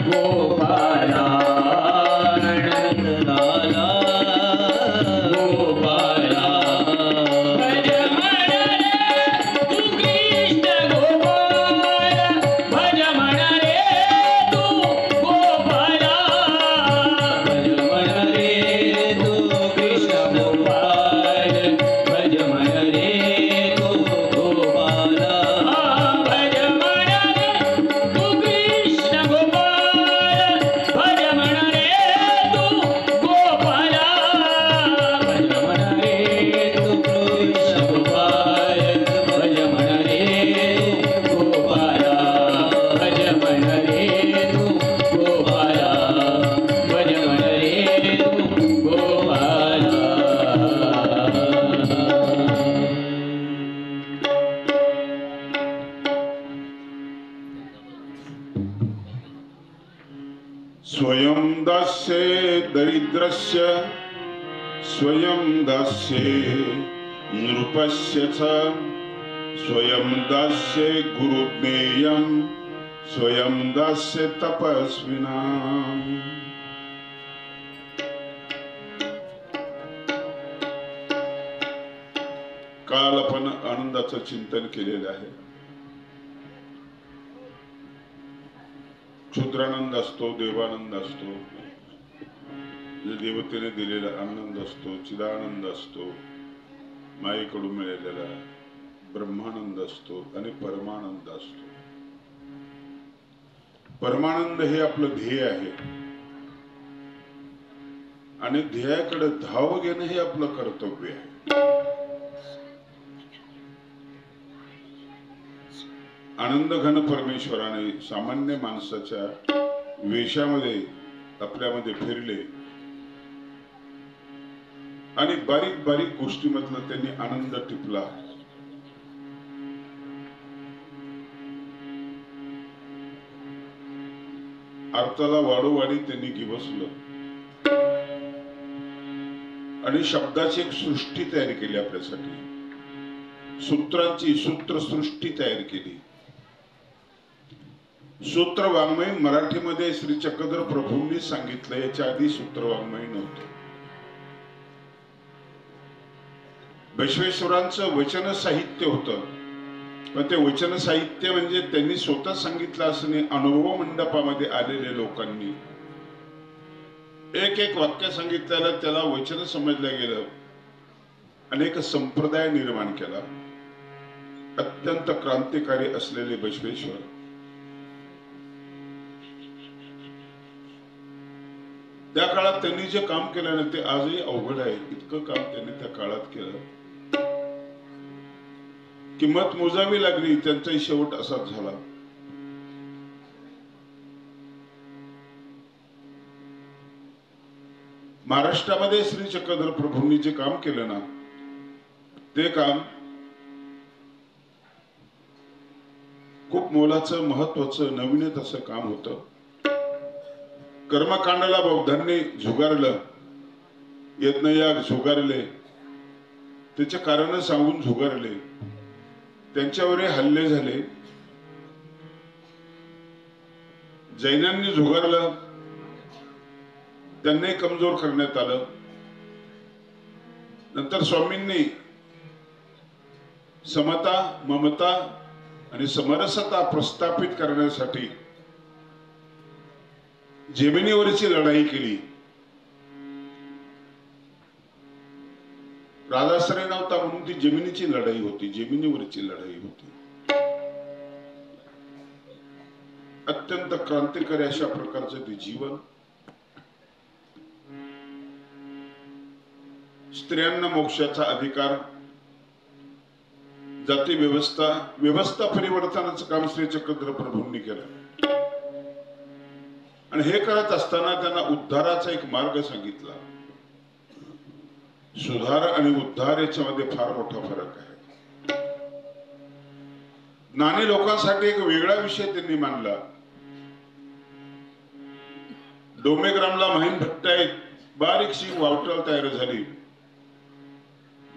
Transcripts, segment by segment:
गोपाला नंदलाला गोपाला भज म्हण रे तू कृष्ण गोपाल भज म्हण रे तू गोपाला भज म्हण रे तू कृष्ण गोपाल भज म्हण रे तू गोपाला भज म्हण रे तू कृष्ण गोपाल भज म्हण रे तू गोपाला भज म्हण रे तू कृष्ण गोपाल भज म्हण रे तू गोपाला भज म्हण रे तू गोपाला भज म्हण रे तू गोपाला स्वयं दास्ये दरिद्रस्य स्वयं दास्ये नृपस्य च स्वयं दास्ये गुरुज्ञेयं स्वयं दास्ये तपस्विनाम् काल आपण आनंदाचं चिंतन केलेलं आहे. क्षुद्रानंद असतो, देवानंद असतो, देवतेने दिलेला आनंद असतो, चिदानंद असतो, मायेकडून मिळालेला ब्रह्मानंद असतो आणि परमानंद असतो. परमानंद हे आपलं ध्येय आहे आणि ध्येयाकडे धाव घेणं हे आपलं कर्तव्य आहे. आनंद घन परमेश्वराने सामान्य माणसाच्या वेशामध्ये आपल्यामध्ये फिरले आणि बारीक बारीक गोष्टीमधला त्यांनी आनंद टिपला. अर्थाला वाढोवाढी त्यांनी गिवसलं आणि शब्दाची एक सृष्टी तयार केली आपल्यासाठी. सूत्रांची सूत्रसृष्टी तयार केली. सूत्र वाङ्मय मराठीमध्ये श्री चक्रधर प्रभूंनी सांगितलं. याच्या आधी सूत्र वाङ्मय नव्हतं. बसवेश्वरांचं वचन साहित्य होतं, पण ते वचन साहित्य म्हणजे त्यांनी स्वतः सांगितलं असं नाही. अनुभव मंडपामध्ये आलेल्या लोकांनी एक एक वाक्य सांगितल्याला त्याला वचन समजलं गेलं. अनेक संप्रदाय निर्माण केला. अत्यंत क्रांतिकारी असलेले बसवेश्वर त्या काळात त्यांनी जे काम केलं ना ते आजही अवघड आहे. इतकं काम त्यांनी त्या काळात केलं. किंमत मोजावी लागली. त्यांचाही शेवट असाच झाला. महाराष्ट्रामध्ये श्री चक्रधर प्रभूंनी जे काम केलं ना ते काम खूप मोलाचं, महत्वाचं, नवीनच असं काम होतं. कर्मकांडाला बौद्धांनी झुगारलं, यज्ञयाग झुगारले, त्याचे कारण सांगून झुगारले, त्यांच्यावर हल्ले झाले. जैनांनी झुगारलं, त्यांनाही कमजोर करण्यात आलं. नंतर स्वामींनी समता, ममता आणि समरसता प्रस्थापित करण्यासाठी जमिनीवरची लढाई केली. राजाश्रय नव्हता म्हणून ती जमिनीची लढाई होती. जमिनीवरची लढाई होती. अत्यंत क्रांतिकारी अशा प्रकारचं ते जीवन. स्त्रियांना मोक्षाचा अधिकार, जाती व्यवस्था परिवर्तनाचं काम श्री चक्रधर प्रभूंनी केलं. आणि हे करत असताना त्यांना उद्धाराचा एक मार्ग सांगितला. सुधार आणि उद्धार याच्यामध्ये फार मोठा फरक आहे. ज्ञानी लोकांसाठी एक वेगळा विषय त्यांनी मांडला. डोमेग्रामला माहीम भट्ट आहेत, बारीकशी वावटळ तयार झाली.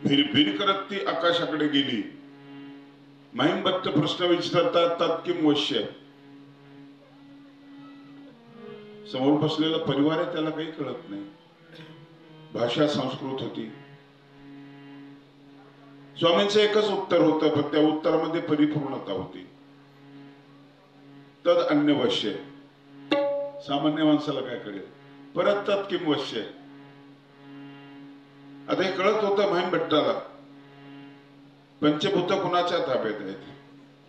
भिरभिर करत ती आकाशाकडे गेली. माहीम भट्ट प्रश्न विचारतात, तत्किम वश्य, समोर बसलेला परिवार आहे त्याला काही कळत नाही. भाषा संस्कृत होती. स्वामींचं एकच उत्तर होतं, पण त्या उत्तरामध्ये परिपूर्णता होती. तद अन्यवश्य. सामान्य माणसाला काय कळेल? परत तत् किम वश्य. आता हे कळत होतं महिम भट्टाला. पंचभूत कुणाच्या ताब्यात आहेत?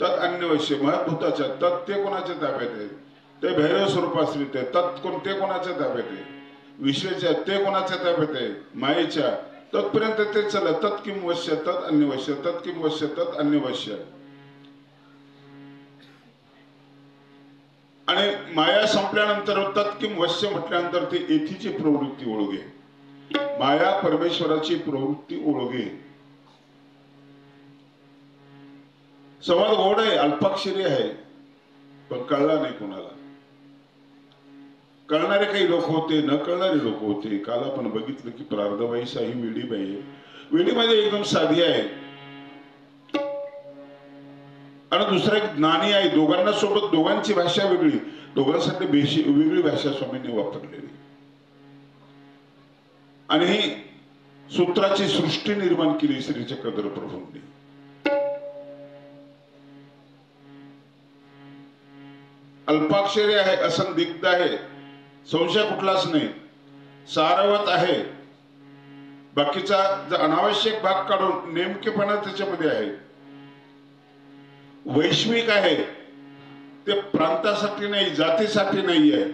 तत् अन्यवश्य. महत्भूताच्या तत् ते कोणाच्या ताब्यात आहेत? ते भैरव स्वरूपाश्रित आहे. तत् कोणते कोणाच्या ताब्यात आहे? विश्वाच्या ते कोणाच्या ताब्यात आहे? मायेच्या. तत्पर्यंत ते चाललं. तत् किम वश्य तत् अन्यवश्य तत् किम वश्य तत् अन्यवश्य. आणि माया संपल्यानंतर तत् किम वश्य म्हटल्यानंतर ती एथीची प्रवृत्ती ओळखे. माया परमेश्वराची प्रवृत्ती ओळखे. संवाद गोड आहे, अल्पाक्षरी आहे, पण कळला नाही कोणाला. कळणारे काही लोक होते, न कळणारे लोक होते. काल आपण बघितलं की प्रारब्धबाई साही वेडीबाई आहे. वेडीमध्ये एकदम साधी आहे आणि दुसरा एक ज्ञानी आहे. दोघांना सोबत दोघांची भाषा वेगळी, दोघांसाठी वेगळी भाषा स्वामींनी वापरलेली. आणि ही सूत्राची सृष्टी निर्माण केली श्री चक्रधर प्रभूंनी. अल्पाक्षरी आहे, असंदिग्ध आहे, संशय कुठलाच नाही, सारवत आहे. बाकीचा अनावश्यक भाग काढून नेमकेपणा त्याच्यामध्ये आहे. वैश्विक आहे, ते प्रांतासाठी नाही, जातीसाठी नाही आहे.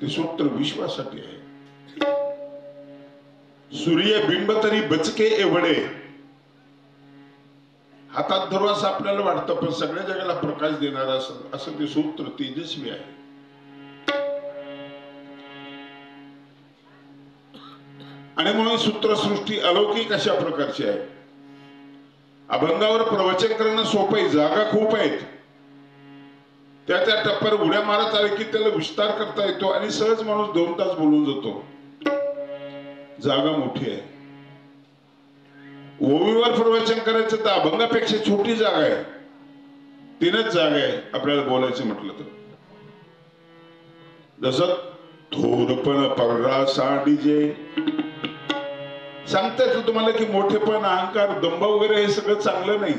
ते सूत्र विश्वासाठी आहे. सूर्य बिंब तरी बचके एवढे. हातात धरू असं आपल्याला वाटतं, पण सगळ्या जगाला प्रकाश देणारा असं ते सूत्र तेजस्वी आहे. आणि म्हणून सूत्रसृष्टी अलौकिक अशा प्रकारची आहे. अभंगावर प्रवचन करणं सोपं आहे, जागा खूप आहेत. त्या त्या टप्प्यावर उड्या मारत आले की त्याला विस्तार करता येतो आणि सहज माणूस 2 तास बोलून जातो. जागा मोठी आहे. ओवीवर प्रवचन करायचं तर अभंगापेक्षा छोटी जागा आहे. 3च जागा आहे आपल्याला बोलायचं म्हटलं तर. जसं थोरपण पर्रा सांडीजे सांगता येतं तुम्हाला की मोठेपण, अहंकार, दंभ वगैरे हे सगळं चांगलं नाही.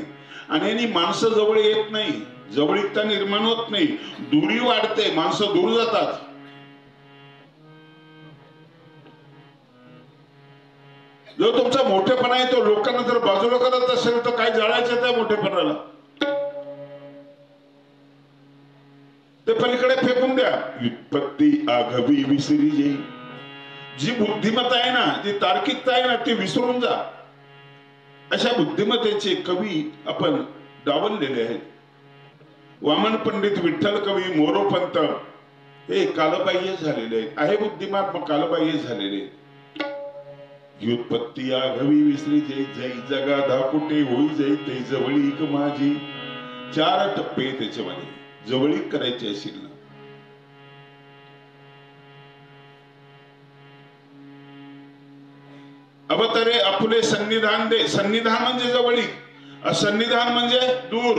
आणि यांनी माणसं जवळ येत नाही, जवळीकता निर्माण होत नाही, दुरी वाढते, माणसं दूर जातात. जो तुमचा मोठेपणा आहे तो लोकांना जर बाजूला करत असेल तर काय जाळायचं त्या मोठेपणाला? ते पलीकडे फेकून द्या. व्युत्पत्ती आघवी विसरी जे. जी बुद्धिमत्ता आहे ना, जी तार्किकता आहे ना, ती विसरून जा. अशा बुद्धिमत्तेचे कवी आपण डावललेले आहेत. वामन पंडित, विठ्ठल कवी, मोरोपंत हे कालबाह्य झालेले आहे बुद्धिमान, मग कालबाह्य झालेले. व्युत्पत्ती आघवी विसरी जय जय जगा धाकुटे होई जय ते जवळीक माझी. 4 टप्पे त्याच्यामध्ये. जवळीक करायची असेल ना, अवतरे आपुले सन्निधान दे. सन्निधान म्हणजे जवळीक, असन्निधान म्हणजे दूर.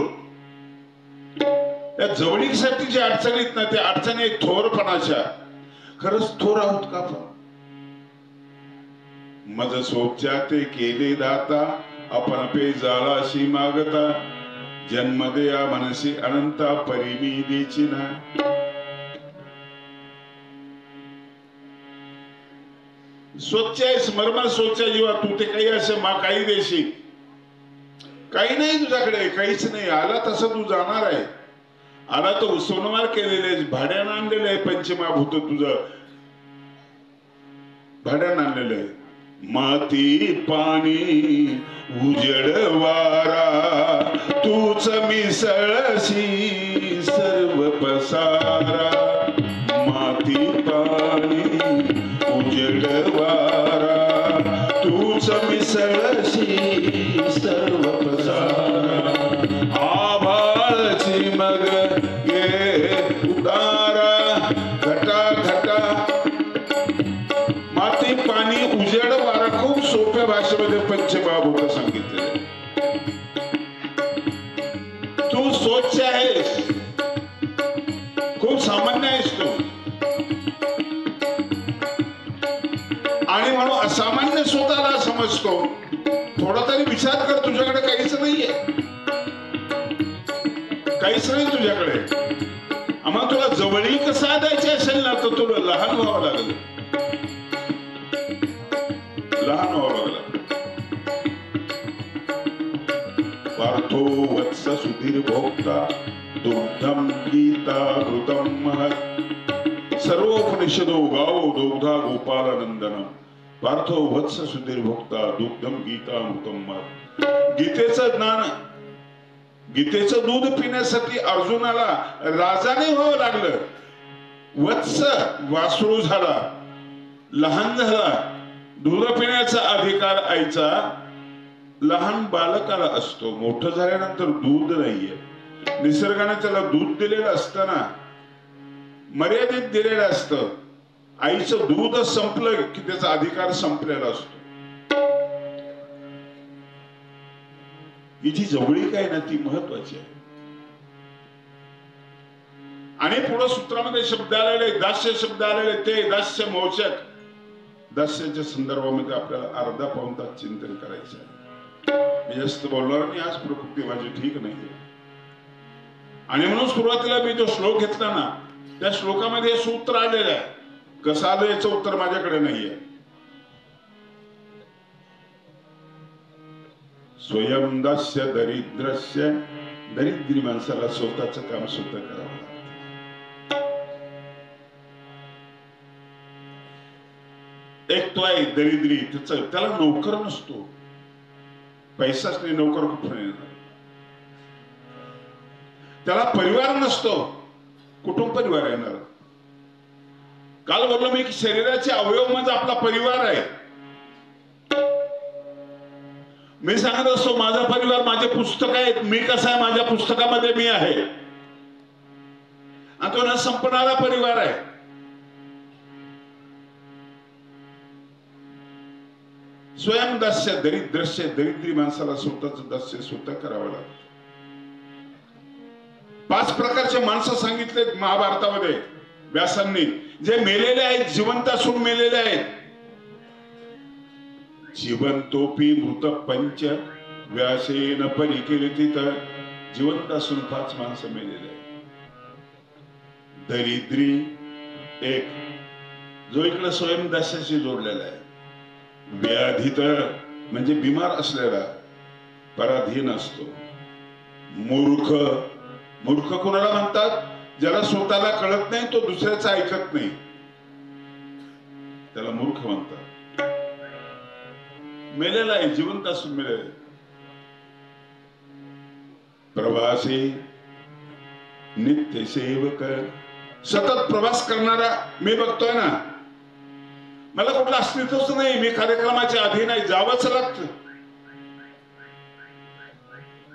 या जवळीकसाठी जे अडचणीत ना, त्या अडचणी थोरपणाच्या. खरंच थोर आहोत का आपण? मज सोच्या ते केले दाता, आपण पे जाळाशी मागता. जन्म दया मनसी अनंता, परिमी देची ना. स्वच्छ आहे, स्मरण स्वच्छ जीवा. तू ते काही असे मा काही देशी, काही नाही तुझ्याकडे, काहीच नाही. आला तसं तू जाणार आहे. आला तो सोनवार केलेले, भाड्यानं आणलेलं आहे. पंचमाभूत तुझं भाड्यानं आणलेलं आहे. माती पाणी उजड वारा, तूच मिसळशी सर्व पसारा. माती पाणी उजड वारा, तूच मिसळशी सर्व पसारा. आभाळची मग गे उतारा, घटा घटा. माती पाणी उजेड वारा खूप सोप्या भाषेमध्ये पंचमहाभूत सांगितले. तू स्वच्छ आहेस, खूप सामान्य आहेस तू. म्हणून असामान्य स्वतःला समजतो. थोडा तरी विचार कर, तुझ्याकडे काहीच नाहीये, काहीच नाही तुझ्याकडे. आम्हाला तुला जवळीक साधायची असेल ना तर तुला लहान व्हावं लागलं, लहान व्हावं लागलं. पार्थो वत्स सुधीर भोक्ता दुग्धम गीता घृतम महत् सर्वोपनिषदो गावो दुग्धा गोपालनंदनम. पार्थो वत्स सुधीर भोक्ता दुग्धम गीता अमृतम महत्. गीतेचं ज्ञान, गीतेचं दूध पिण्यासाठी अर्जुनाला राजाने व्हावं लागलं. वत्स वासरू झाला, लहान झाला. दूध पिण्याचा अधिकार आईचा लहान बालकाला असतो. मोठं झाल्यानंतर दूध नाहीये. निसर्गाने त्याला दूध दिलेलं असताना मर्यादित दिलेलं असतं. आईचं दूध संपलं की त्याचा अधिकार संपलेला असतो. ही जी जवळीक आहे ना ती महत्वाची आहे. आणि पुढे सूत्रामध्ये शब्द आलेले, दास्य शब्द आलेले, ते दास्य मोचक. दास्याच्या संदर्भामध्ये आपल्याला अर्धा पाऊण तास चिंतन करायचं आहे. मी जास्त बोलणार नाही, आज प्रकृती माझी ठीक नाही. आणि म्हणून सुरुवातीला मी जो श्लोक घेतला ना त्या श्लोकामध्ये सूत्र आलेलं आहे. कसं आलं याचं उत्तर माझ्याकडे नाहीये. स्वयं दास्य दरिद्रस्य. दरिद्री माणसाला स्वतःच काम स्वतः करावं लागतं. एक तो आहे दरिद्री, त्याला नोकर नसतो, पैसाच नाही, नोकर कुठून येणार. त्याला परिवार नसतो, कुटुंब परिवार येणार. काल बोललो मी की शरीराचे अवयव म्हणजे आपला परिवार आहे. मी सांगत असतो माझा परिवार माझे पुस्तक आहेत, मी कसा आहे माझ्या पुस्तकामध्ये मी आहे. आणि तो न संपणारा परिवार आहे. स्वयं दास्य दरिद्रस्य. दरिद्री माणसाला स्वतःच दास्य स्वतः करावं लागतं. 5 प्रकारचे माणसं सांगितले महाभारतामध्ये व्यासांनी, जे मेलेले आहेत, जिवंत असून मेलेले आहेत. जिवंतोपी मृत पंच व्यासेन परिकीर्तित. जिवंत असून 5 माणसं मेलेले आहेत. दरिद्री एक, जो इकडे स्वयं दास्याशी जोडलेला आहे. व्याधित म्हणजे बिमार असलेला, पराधीन असतो. मूर्ख. मूर्ख कोणाला म्हणतात? ज्याला स्वतःला कळत नाही, तो दुसऱ्याचं ऐकत नाही, त्याला मूर्ख म्हणतात. मेलेला आहे, जिवंत असून मेलेला. प्रवासी. नित्य सेवक. सतत प्रवास करणारा. मी बघतोय ना, मला कुठलं अस्तित्वच नाही, मी कार्यक्रमाच्या अधीन आहे, जावंच लागतं.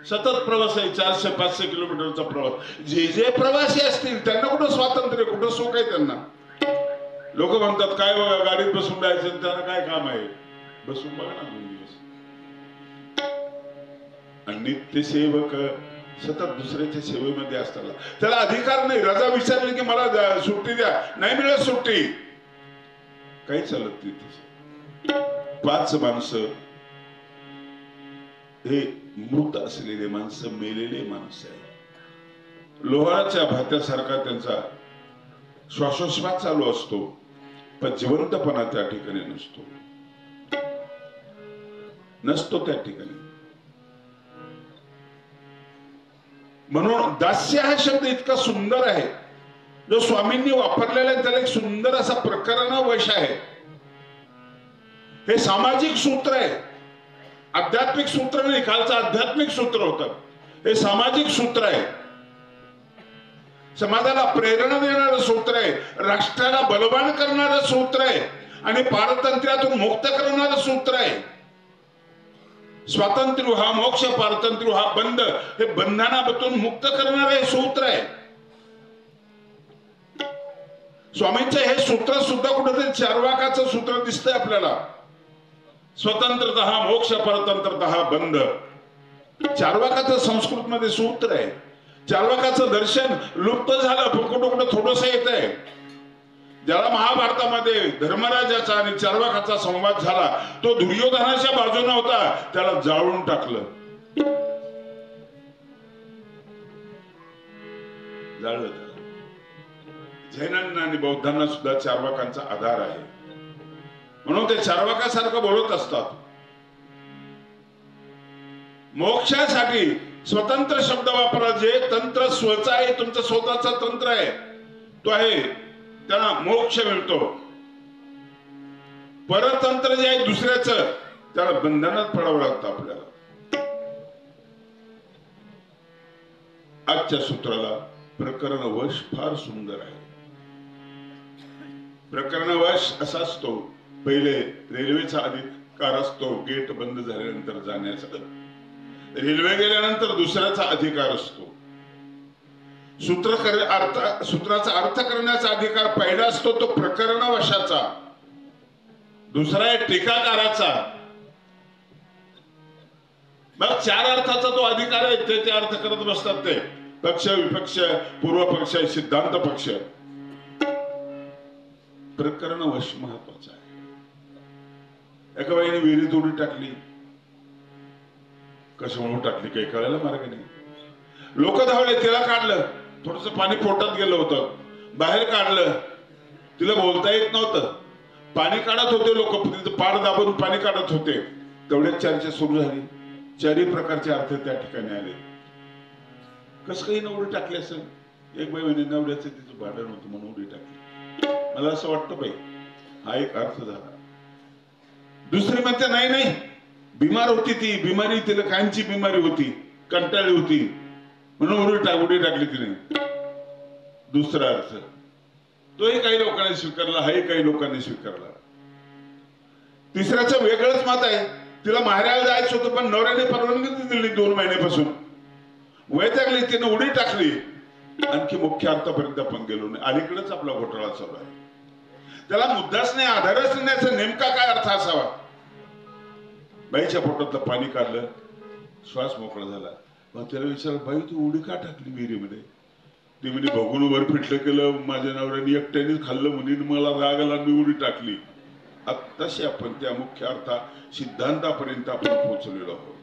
सतत प्रवास आहे, 400-500 किलोमीटरचा प्रवास. जे प्रवासी असतील त्यांना कुठं स्वातंत्र्य, कुठं सुख आहे त्यांना? लोक म्हणतात काय बघा गाडीत बसून जायचं, त्यांना काय काम आहे? बसून बघा ना 2 दिवस. आणि नित्य सेवक सतत दुसऱ्याच्या सेवेमध्ये असताना त्याला अधिकार नाही. रजा विचारली की मला सुट्टी द्या, नाही मिळत सुट्टी, काही चालत नाही. 5 माणसं हे मृत असलेले माणसं, मेलेले माणसं आहे. लोहाराच्या भात्यासारखा त्यांचा श्वासोश्वास चालू असतो, पण जिवंतपणा त्या ठिकाणी नसतो त्या ठिकाणी. म्हणून दास्य हा शब्द इतका सुंदर आहे, जो स्वामींनी वापरलेला आहे. त्याला एक सुंदर असा प्रकरणावश आहे. हे सामाजिक सूत्र आहे, आध्यात्मिक सूत्र नाही. कालचं आध्यात्मिक सूत्र होतं, हे सामाजिक सूत्र आहे. समाजाला प्रेरणा देणारं सूत्र आहे, राष्ट्राला बलवान करणारं सूत्र आहे, आणि पारतंत्र्यातून मुक्त करणारं सूत्र आहे. स्वातंत्र्य हा मोक्ष, पारतंत्र्य हा बंध, हे बंधनातून मुक्त करणारं हे सूत्र आहे. स्वामींचं हे सूत्र सुद्धा कुठेतरी चार्वाकाचं सूत्र दिसतंय आपल्याला. स्वतंत्रता मोक्ष, परतंत्रता बंध. चार्वाकाचं संस्कृत मध्ये सूत्र आहे. चार्वाकाचं दर्शन लुप्त झालं, कुठं कुठं थोडंसं येत आहे. ज्याला महाभारतामध्ये धर्मराजाचा आणि चार्वाकाचा संवाद झाला तो दुर्योधनाच्या बाजूने होता, त्याला जाळून टाकलं, जाळलं त्याला. जैनांना आणि बौद्धांना सुद्धा चार्वाकांचा आधार आहे, म्हणून ते चार्वाकासारखं बोलत असतात. मोक्षासाठी स्वतंत्र शब्द वापरा. जे तंत्र स्वतः आहे, तुमचं स्वतःचा तंत्र आहे, तो आहे, त्यांना मोक्ष मिळतो. परतंत्र जे आहे दुसऱ्याचं, त्याला बंधनात पडावं लागतं आपल्याला. आजच्या सूत्राला प्रकरण वश फार सुंदर आहे. प्रकरण वश असा असतो, पहिले रेल्वेचा अधिकार असतो गेट बंद झाल्यानंतर जाण्याचा, रेल्वे गेल्यानंतर दुसऱ्याचा अधिकार असतो. सूत्राचा अर्थ करण्याचा अधिकार पहिला असतो तो प्रकरण वशाचा, दुसरा आहे टीकाकाराचा. मग चार अर्थाचा तो अधिकार आहे, ते अर्थ करत बसतात ते पक्ष, विपक्ष, पूर्व पक्ष, सिद्धांत पक्ष. प्रकरण वश महत्वाचा आहे. एका बाईने विहिरीत उडी टाकली, कशामुळे टाकली काही कळायला मार्ग नाही. लोक धावले, तिला काढलं, थोडस पाणी पोटात गेलं होतं, बाहेर काढलं, तिला बोलता येत नव्हतं, पाणी काढत होते लोक, तिचं पाड दाबून पाणी काढत होते. तेवढ्याच चर्चा सुरू झाली, चारही प्रकारचे अर्थ त्या ठिकाणी आले. कसं काही उडी टाकली असेल. एक बाई म्हणे नवऱ्याचं तिचं भांडण होतं म्हणून उडी टाकली. मला असं वाटतं बाई हा एक अर्थ झाला. दुसरी म्हणते नाही नाही, बिमार होती ती, बिमारी तिला कायमची बिमारी होती, कंटाळली होती म्हणून उडी टाकली तिने. दुसरा अर्थ तोही काही लोकांनी स्वीकारला, हाही काही लोकांनी स्वीकारला. तिसऱ्याचं वेगळंच मत आहे, तिला माहेराला जायचं होतं पण नवऱ्याने परवानगी दिली 2 महिन्यापासून, वैतागली, तिने उडी टाकली. आणखी मुख्य अर्थापर्यंत आपण गेलो नाही, अलीकडेच आपला घोटाळा चालू आहे. त्याला मुद्दाच नाही, आधारच नाही, नेमका काय अर्थ असावा. बाईच्या पोटातलं पाणी काढलं, श्वास मोकळा झाला. मग त्याला विचारलं, बाई तू उडी का टाकली विहिरीमध्ये? ती म्हणजे बघून वर फिटलं केलं, माझ्या नवऱ्याने एकट्यानेच खाल्लं म्हणून मला राग आला, मी उडी टाकली. तसे आपण त्या मुख्य अर्था सिद्धांतापर्यंत आपण पोहोचलेलो आहोत.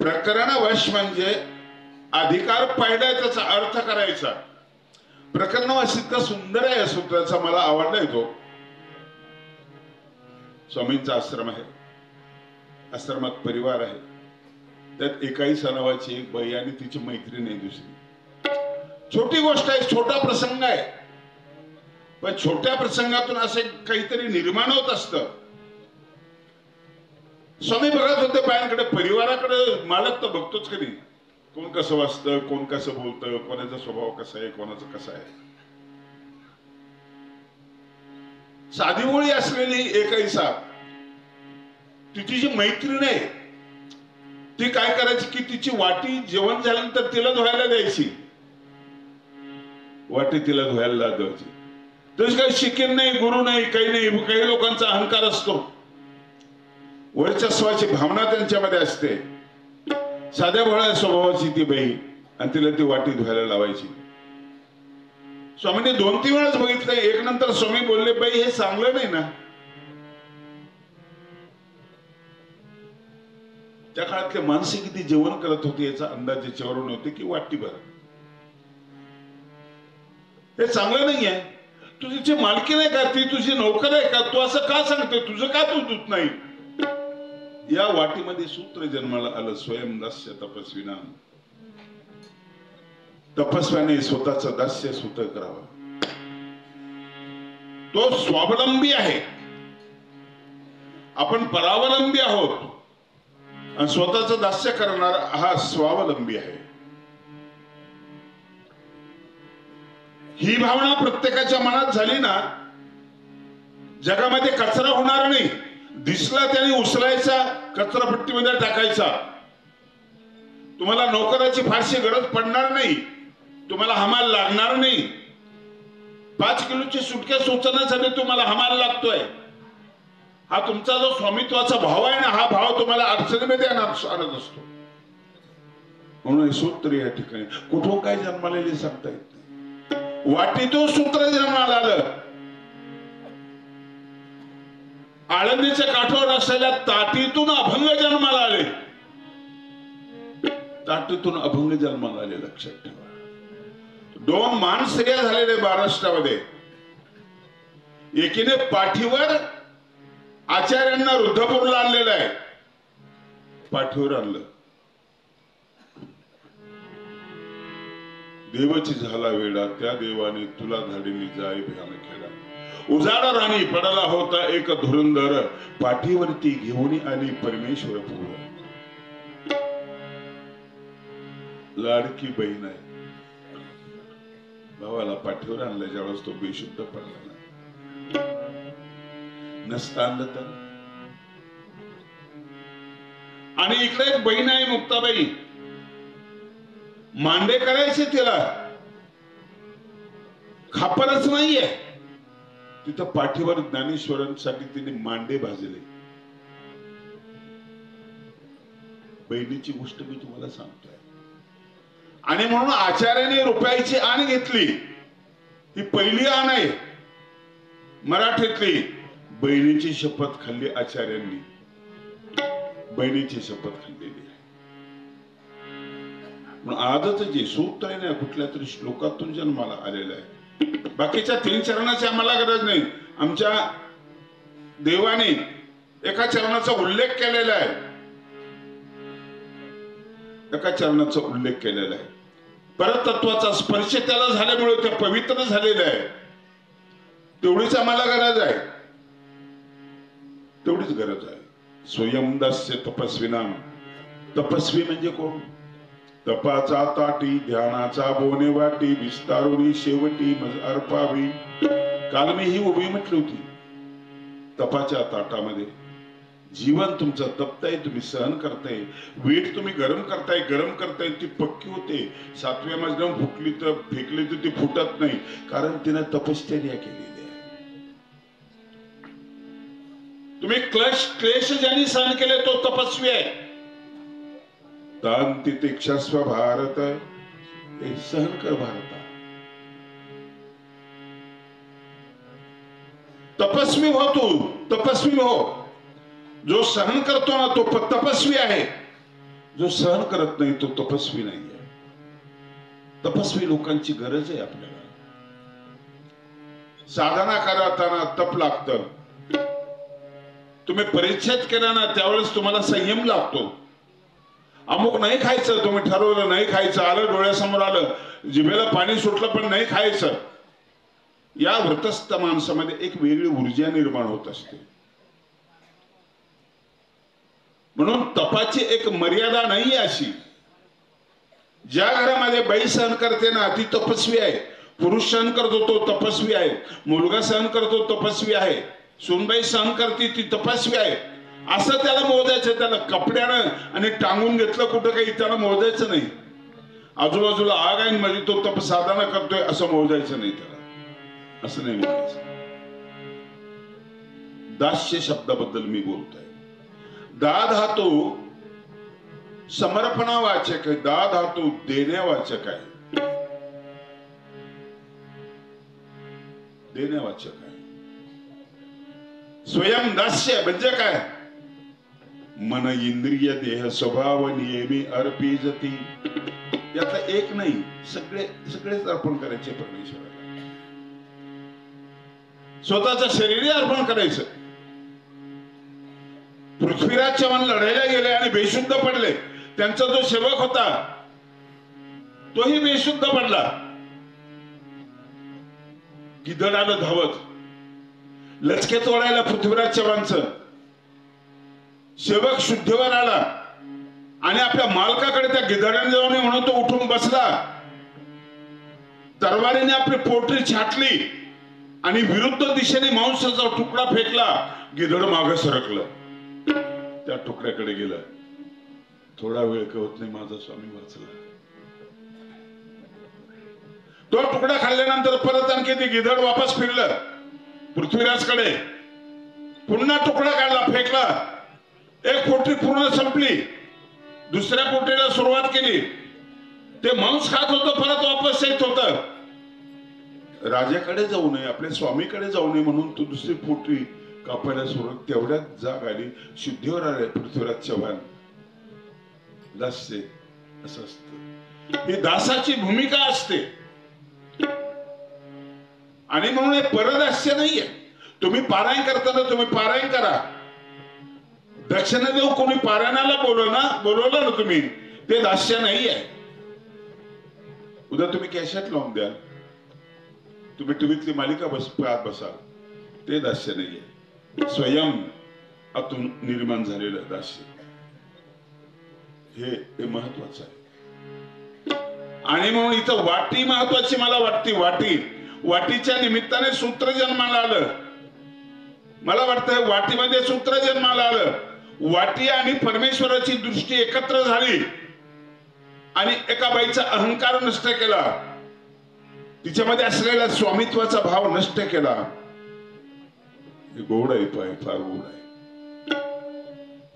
प्रकरण वश म्हणजे अधिकार पाहिलाय त्याचा अर्थ करायचा. प्रकरण वश इतका सुंदर आहे सूत्राचा, मला आवडला येतो. स्वामींचा आश्रम आहे, आश्रमात परिवार आहे, त्यात एकाईसा नावाची एक बाई आणि तिची मैत्रीण आहे दुसरी. छोटी गोष्ट आहे, छोटा प्रसंग आहे, पण छोट्या प्रसंगातून असे काहीतरी निर्माण होत असतं. स्वामी बघत होते बायांकडे, परिवाराकडे मालक तर बघतोच कधी, कोण कसं वाचतं, कोण कसं बोलतं, कोणाचा स्वभाव कसा आहे, कोणाचा कसा आहे. साधी मुळी असलेली एकाईसा, तिची जी मैत्रीण आहे ती काय करायची की तिची वाटी जेवण झाल्यानंतर तिला धुवायला द्यायची, वाटी तिला धुवायला द्यायची. तशी काही शिकेल नाही, गुरु नाही, काही नाही. काही लोकांचा अहंकार असतो, वर्चस्वाची भावना त्यांच्यामध्ये असते. साध्या भोळ्या स्वभावाची ती बाई, आणि तिला ती वाटी धुवायला लावायची. स्वामींनी 2-3 वेळाच बघितलं. एक नंतर स्वामी बोलले, बाई हे चांगलं नाही ना. त्या काळातले माणसे किती जेवण करत होते याचा अंदाज याच्यावरून होते की वाटीभर. हे चांगलं नाही आहे. तू तिची मालकी नाही का, ती तुझी नोकर आहे का, तू असं का सांगते, तुझं का तू दूत नाही. या वाटीमध्ये सूत्र जन्माला आलं, स्वयं दास्य तपस्विना. तपस्व्याने स्वतःचं दास्य सुत करावं. तो स्वावलंबी आहे, आपण परावलंबी आहोत, आणि स्वतःचं दास्य करणारा हा स्वावलंबी आहे. ही भावना प्रत्येकाच्या मनात झाली ना, जगामध्ये कचरा होणार नाही. दिसला त्याने उचलायचा, कचरापट्टीमध्ये टाकायचा. तुम्हाला नोकराची फारशी गरज पडणार नाही, तुम्हाला हमाल लागणार नाही. 5 किलोची सुटकेस उचलण्यासाठी तुम्हाला हमाल लागतोय. हा तुमचा जो स्वामित्वाचा भाव आहे ना, हा भाव तुम्हाला अडचणीमध्ये आणत असतो. म्हणून हे सूत्र या ठिकाणी कुठून काय जन्मालेले सांगता येत नाही. वाटीतून सूत्र जन्माला आलं. आळंदीच्या काठावर असलेल्या ताटीतून अभंग जन्माला आले. ताटीतून अभंग जन्माला आले, लक्षात ठेवा. 2 मान स्त्रिया झालेले महाराष्ट्रामध्ये. एकीने पाठीवर आचार्यांना रुद्धपूरला आणलेलं आहे, पाठीवर आणलं. देवाची झाला वेळा त्या देवाने तुला धाडीली जाय भयान खेळा. उजाडा राणी पडला होता एक धुरंधर, पाठीवरती घेऊन आली परमेश्वर पूर्व. लाडकी बहीण आहे, भावाला पाठीवर आणलं ज्यावेळेस तो बेशुद्ध पडला ना. नसता आणलं तर. आणि इकडे एक बहीण आहे मुक्ताबाई, मांडे करायचे तिला, खापरच नाहीये. तिथं पाठीवर ज्ञानेश्वरांसाठी तिने मांडे भाजले. बहिणीची गोष्ट मी तुम्हाला सांगतोय. आणि म्हणून आचार्याने रुपयाची आण घेतली. ही पहिली आण आहे मराठीतली. बहिणीची शपथ खाल्ली आचार्यांनी, बहिणीची शपथ खाल्लेली आहे. आजच जे सूत्र आहे ना, कुठल्या तरी श्लोकातून जन्माला आलेलं आहे. बाकीच्या 3 चरणाची आम्हाला गरज नाही. आमच्या देवाने एका चरणाचा उल्लेख केलेला आहे, एका चरणाचा उल्लेख केलेला आहे. परतत्वाचा स्पर्श त्याला झाल्यामुळे ते पवित्र झालेलं आहे. तेवढीच आम्हाला गरज आहे, तेवढीच गरज आहे. स्वयंदास्य तपस्विनाम. तपस्वी म्हणजे कोण? तपाचा ताटी ध्यानाचा बोने वाटी विस्तारुनी शेवटी मज अर्पावी. काल मी ही उभी म्हटली होती. तपाच्या ताटामध्ये जीवन तुमचं तपताय, तुम्ही सहन करताय. वीट तुम्ही गरम करताय ती पक्की होते. 7व्या मजल्यावर फुटली तर फेकली तर ती फुटत नाही, कारण तिने तपश्चर्या केलेली आहे. तुम्ही क्लेश ज्यांनी सहन केले तो तपस्वी आहे. तांती तिक्षस्व भारत, हे सहन कर भारता. तपस्वी हो, तू तपस्वी हो. जो सहन करतो ना तो तपस्वी आहे. जो सहन करत नाही तो तपस्वी नाही आहे. तपस्वी लोकांची गरज आहे आपल्याला. साधना करताना तप लागतं. तुम्ही परिच्छेद केला ना त्यावेळेस तुम्हाला संयम लागतो. अमुक नाही खायचं, तुम्ही ठरवलं नाही खायचं, आलं डोळ्यासमोर आलं, जिभेला पाणी सुटलं पण नाही खायचं. या व्रतस्थ माणसामध्ये एक वेगळी ऊर्जा निर्माण होत असते. म्हणून तपाची एक मर्यादा नाही अशी. ज्या घरामध्ये बाई सहन करते ना ती तपस्वी आहे. पुरुष सहन करतो तो तपस्वी आहे. मुलगा सहन करतो तपस्वी आहे. सुनबाई सहन करते ती तपस्वी आहे. असं त्याला मोजायचं. त्याला कपड्यानं आणि टांगून घेतलं कुठं काही त्याला मोजायचं नाही. आजूबाजूला आग आहे म्हणजे तो तप साधना करतोय असं मोजायचं नाही त्याला. असं नाही मोजायचं. दास्य शब्दाबद्दल मी बोलतोय. दा धातू समर्पणावाचक आहे. दा धातू देण्यावाचक आहे. देण्यावाचक आहे. स्वयं दास्य म्हणजे काय? मन इंद्रिय देह स्वभाव नियमी अर्पिजती. यातला एक नाही, सगळेच अर्पण करायचे परमेश्वराला. स्वतःचं शरीर अर्पण करायचं. पृथ्वीराज चव्हाण लढायला गेले आणि बेशुद्ध पडले. त्यांचा जो सेवक होता तोही बेशुद्ध पडला. गिधड आलं धावत, लचके तोडायला पृथ्वीराज चव्हाणचं. सेवक शुद्धीवर आला आणि आपल्या मालकाकडे त्या गिधडाने जाऊन म्हणून तो उठून बसला. तरवारीने आपली पोटरी छाटली आणि विरुद्ध दिशेने मांसाचा तुकडा फेकला. गिधड मागे सरकलं, त्या तुकड्याकडे गेलं. थोडा वेळ कळत नाही, माझा स्वामी वाचला. तो तुकडा खाल्ल्यानंतर परत आणखी ते गिधड वापस फिरलं पृथ्वीराजकडे. पुन्हा तुकडा काढला, फेकला. एक पोटरी पूर्ण संपली. दुसऱ्या पोटरीला सुरुवात केली. ते मांस खात होतं, परत वापस येत होतं. राजाकडे जाऊ नये, आपल्या स्वामीकडे जाऊ नये म्हणून तू दुसरी पोटरी कापायला सुरुवात. तेवढ्यात जाग आली, शुद्धीवर आले पृथ्वीराज चव्हाण. दास्य असं असतं, ही दासाची भूमिका असते. आणि म्हणून हे परदास्य नाहीये. तुम्ही पारायण करताना तुम्ही पारायण करा, दक्षिणा देऊ कोणी पारायणाला बोलवलं ना तुम्ही, ते दास्य नाही आहे. उद्या तुम्ही कॅशेट लावून द्याल, तुम्ही टीव्हीतली मालिका पाहत बसाल, ते दास्य नाहीये. स्वयं आतून निर्माण झालेलं दास्य हे महत्वाचं आहे. आणि म्हणून इथं वाटी महत्वाची मला वाटते. वाटीच्या निमित्ताने सूत्र जन्माला आलं. मला वाटतं वाटीमध्ये सूत्र जन्माला आलं. वाटी आणि परमेश्वराची दृष्टी एकत्र झाली आणि एका बाईचा अहंकार नष्ट केला, तिच्यामध्ये असलेला स्वामित्वाचा भाव नष्ट केला. हे गोड आहे, फार गोड आहे.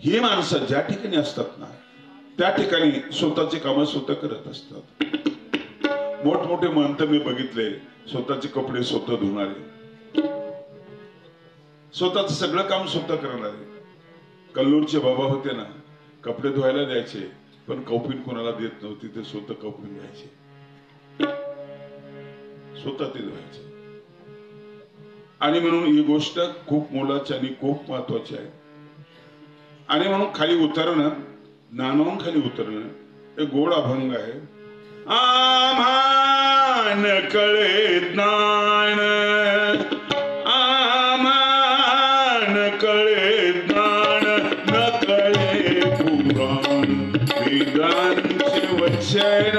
ही माणसं ज्या ठिकाणी असतात ना, त्या ठिकाणी स्वतःची कामं स्वतः करत असतात. मोठमोठे महंत मी बघितले, स्वतःचे कपडे स्वतः धुणारे, स्वतःच सगळं काम स्वतः करणारे. कल्लूरचे बाबा होते ना, कपडे धुवायला द्यायचे, पण कौपिन कोणाला देत नव्हती, ते स्वतः कौपिन घ्यायचे, स्वतः ते धुवायचे. आणि म्हणून ही गोष्ट खूप मोलाची आणि खूप महत्वाची आहे. आणि म्हणून खाली उतरणं, नानावून खाली उतरणं, हे गोड अभंग आहे. आम्हान कळे ज्ञान, आम्हान कळे ज्ञान, न कळे पुराण वेदांचे वचन, न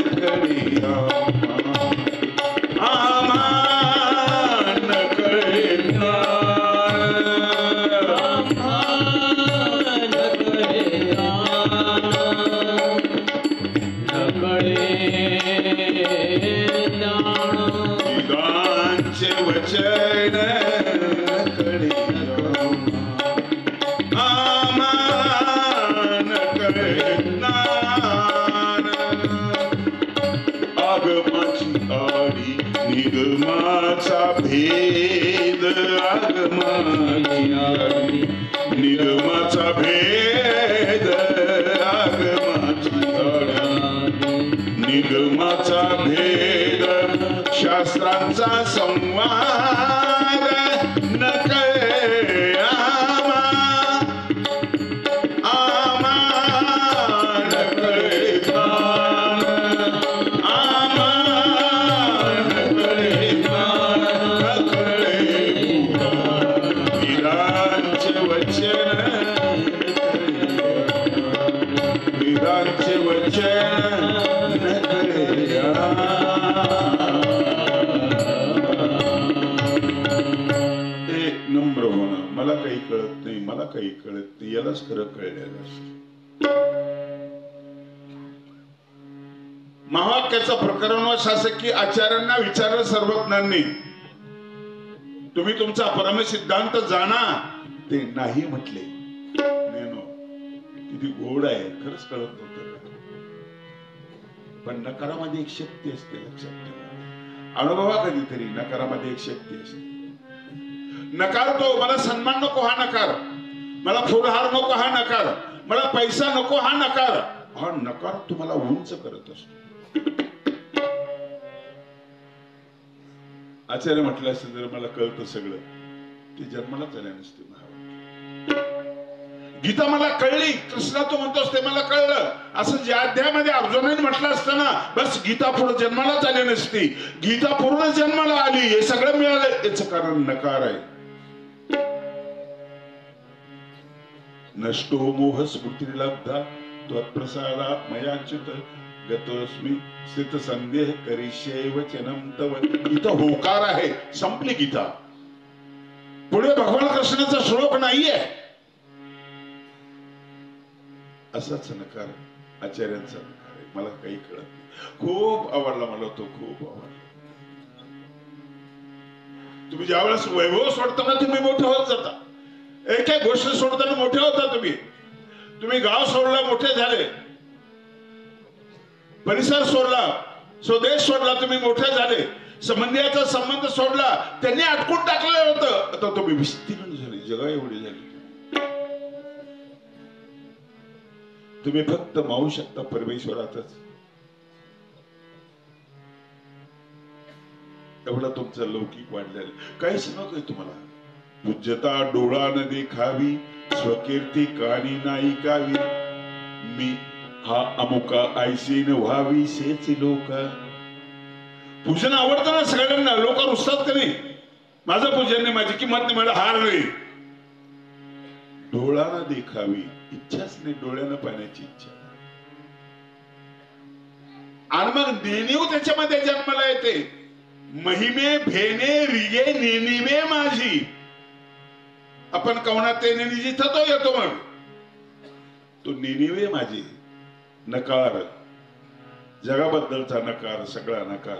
कळे आम्हान कळे ज्ञान, आम्हान कळे ज्ञान, वेदांचे वचन कळे आम्हान कळे ज्ञान. आगमाची आडी निगमाचा भेद, आगमाची आडी निगमाचा भेद, आगमाची आडी निगमाचा भेद, शास्त्रांचा संवाद, न कळे आम्हान कळे ज्ञान, आम्हान कळे ज्ञान, न कळे पुराण वेदांचे वचन, वेदांचे वचन, न कळे नम्र होणं. मला काही कळत नाही, मला काही कळत नाही, यालाच खरं कळलेलं असतं. महावाक्याचं प्रकरण व शासकीय आचार्यांना विचारलं सर्वज्ञांनी, तुम्ही तुमचा परमसिद्धांत जाणा, ते नाही म्हटले. किती गोड आहे, खरंच कळत नव्हतं. पण नकारामध्ये एक शक्ती असते, लक्षात ठेवा. अनुभवा कधीतरी, नकारामध्ये एक शक्ती असते. नकार तो, मला सन्मान नको हा नकार, मला फुलहार नको हा नकार, मला पैसा नको हा नकार, हा नकार तुम्हाला उंच करत असतो. आचार्य म्हटलं असतं, जर मला कळतं सगळं, ते जन्माला चालले नसते. गीता मला कळली, कृष्णा तू म्हणतोस ते मला कळलं, असं ज्या अध्यायामध्ये अर्जुनाने म्हटलं असतं ना, बस गीता पुढे जन्माला चालली नसती. गीता पूर्ण जन्माला आली, हे सगळं मिळालं, याचं कारण नकार आहे. नष्टो मोह स्मृतिर्लब्धा त्वत्प्रसादात् मयाच्युत गतोस्मि स्थित संदेह करिष्ये वचनं तव. इथं होकार आहे, संपली गीता. पुढे भगवान कृष्णाचा श्लोक नाहीये. असाच नकार आचार्यांचा नकार आहे. मला काही कळत नाही. खूप आवडला मला तो, खूप आवडला. तुम्ही ज्यावेळेस वैभव सोडताना तुम्ही मोठे होत जाता, एक एक गोष्ट सोडताना मोठे होता. तुम्ही गाव सोडला, मोठे झाले. परिसर सोडला, स्वदेश सोडला, तुम्ही मोठे झाले. संबंधियाचा संबंध सोडला, त्यांनी अटकून टाकलेलं होतं. आता तुम्ही विस्तीर्ण झाली, जगा एवढी झाली. तुम्ही फक्त मावू शकता परमेश्वरातच. एवढा तुमचा लौकिक वाढलेला, काहीच नकोय तुम्हाला. पूज्यता डोळा न देखावी, स्वकीर्ती कानी नाही कावी, मी हा अमुका ऐसीन व्हावी सेच लोक. पूजन आवडतं ना सगळ्यांना, लोक रुसतात का नाही, माझं पूजन नाही, माझी किंमत नाही, मला हार नाही. डोळा न देखावी, इच्छाच नाही, डोळ्यानं पाहण्याची इच्छा. आणि मग नेणीव त्याच्यामध्ये जन्माला येते. महिमे भेने रिगे नेनिवे माझी. आपण कवनात ते नेणी जिथं तो येतो, मग तो नेनिवे माझी. नकार, जगाबद्दलचा नकार, सगळा नकार.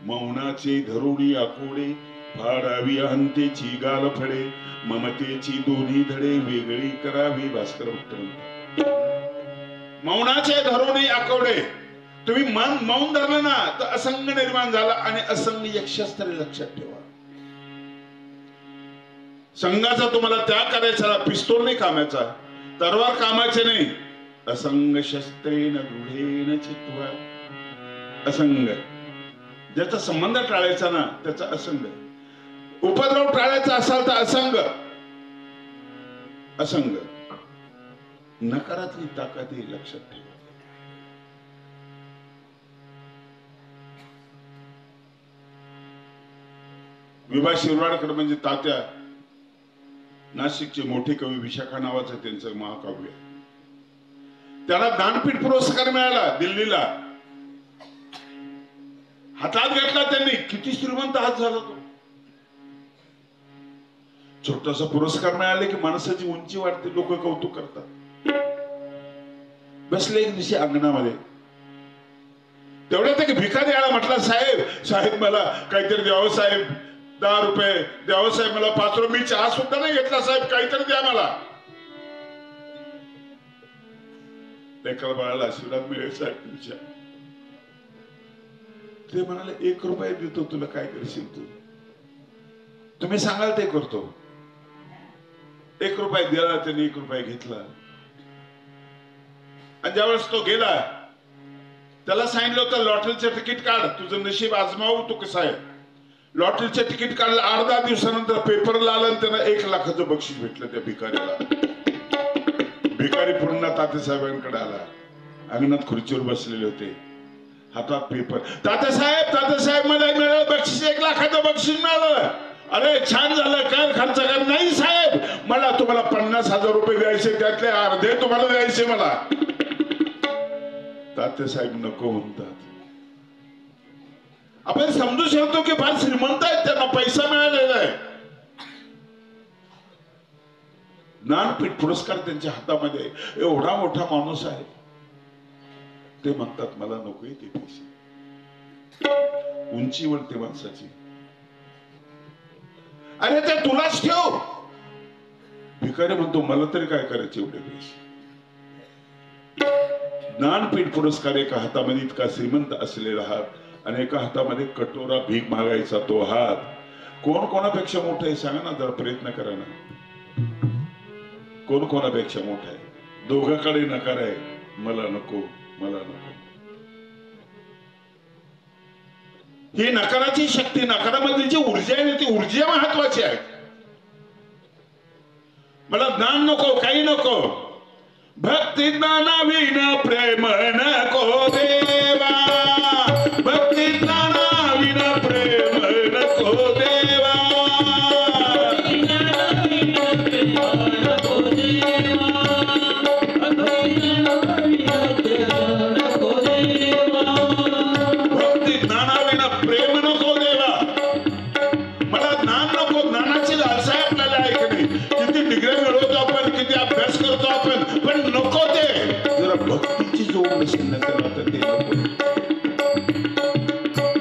मौनाचे धरुणी आकोडे, फाडावी अहंतेची गाल फडे, ममतेची दोन्ही धडे वेगळी करावी. भास्कर भट्ट म्हणतात, मौनाचे धरुणी आकोडे. तुम्ही मन मौन धरलं ना तर असंग निर्माण झाला, आणि असंग यक्षस्त्र लक्षात ठेवा. संघाचा तुम्हाला त्याग करायचा, पिस्तूल नाही कामाचा, तलवार कामाचे नाही. असंग शस्त्रेन दृढेन चित्वा. असंग, ज्याचा संबंध टाळायचा ना त्याचा असंग. उपद्रव टाळायचा असाल तर असंग. असंग नकारातली ताकद ही लक्षात ठेवा. विभा शिरवाडकर म्हणजे तात्या, नाशिकचे मोठे कवी, विशाखा नावाचं त्यांचं महाकाव्य. त्याला ज्ञानपीठ पुरस्कार मिळाला दिल्लीला. हातात घेतला त्यांनी, किती श्रीमंत हात झाला तो. छोटासा पुरस्कार मिळाले की माणसाची उंची वाढते, लोक कौतुक करतात. बसले एक दिवशी अंगणामध्ये, तेवढ्यात एक भिकारी आला, म्हटला साहेब साहेब मला काहीतरी द्यावं साहेब, 10 रुपये द्यावं साहेब, मला 5 रुपये, मी चहा सुद्धा नाही घेतला साहेब, काहीतरी द्या मला. लेकरा बाळाला आशीर्वाद मिळेल साहेब तुमच्या. ते म्हणाले 1 रुपया देतो तुला, काय करशील तू, तुम्ही सांगाल ते करतो. 1 रुपया दिला त्याने, 1 रुपया घेतला. आणि ज्यावेळेस तो गेला, त्याला सांगितलं होतं लॉटरीचं तिकीट काढ, तुझं नशीब आजमावू तू कसं आहे. लॉटरीचं तिकीट काढलं, 8-10 दिवसानंतर पेपरला आलं आणि त्यांना 1 लाखाचं बक्षीस भेटलं त्या भिकाऱ्याला. भिकारी पूर्ण तात्यासाहेबांकडे आला, अंगणात खुर्चीवर बसलेले होते, हातात पेपर. तात्यासाहेब मला मिळालं बक्षीस, 1 लाखाचं बक्षीस मिळालं. अरे छान झालं, काय खर्च कर. नाही साहेब, मला तुम्हाला 50,000 रुपये द्यायचे, त्यातले अर्धे तुम्हाला द्यायचे मला. तात्यासाहेब नको म्हणतात. आपण समजू शकतो की फार श्रीमंत आहेत, त्यांना पैसा मिळालेला आहे. ज्ञानपीठ पुरस्कार त्यांच्या हातामध्ये, एवढा मोठा माणूस आहे. ते म्हणतात मला नकोय ते पैसे. उंचीवर ते माणसाची. अरे ते तुलाच ठेव. भिकारी म्हणतो मला तरी काय करायचे एवढे पैसे. ज्ञानपीठ पुरस्कार एका हातामध्ये इतका श्रीमंत असलेला हात, आणि एका हातामध्ये कटोरा भीक मागायचा तो हात. कोण कोणापेक्षा मोठा आहे सांगा ना, जरा प्रयत्न करा ना. कोण कोणापेक्षा मोठा आहे? दोघांकडे नकार आहे, मला नको मला नको. ही नकाराची शक्ती, नकारामधली जी ऊर्जा आहे ती ऊर्जा महत्वाची आहे. मला ज्ञान नको, काही नको. भक्ती ज्ञानाविन प्रेम नको देवा, भक्ती ज्ञानाविन प्रेम नको देवा. भक्ती ज्ञानाविन प्रेम नको देवा. मला ज्ञान नको, ज्ञानाची लालसा आहे आपल्याला आहे की नाही. किती डिग्री मिळवतो आपण, किती अभ्यास करतो आपण, पण नको ते. जरा भक्तीची जोड नसेल ना तर ते नको.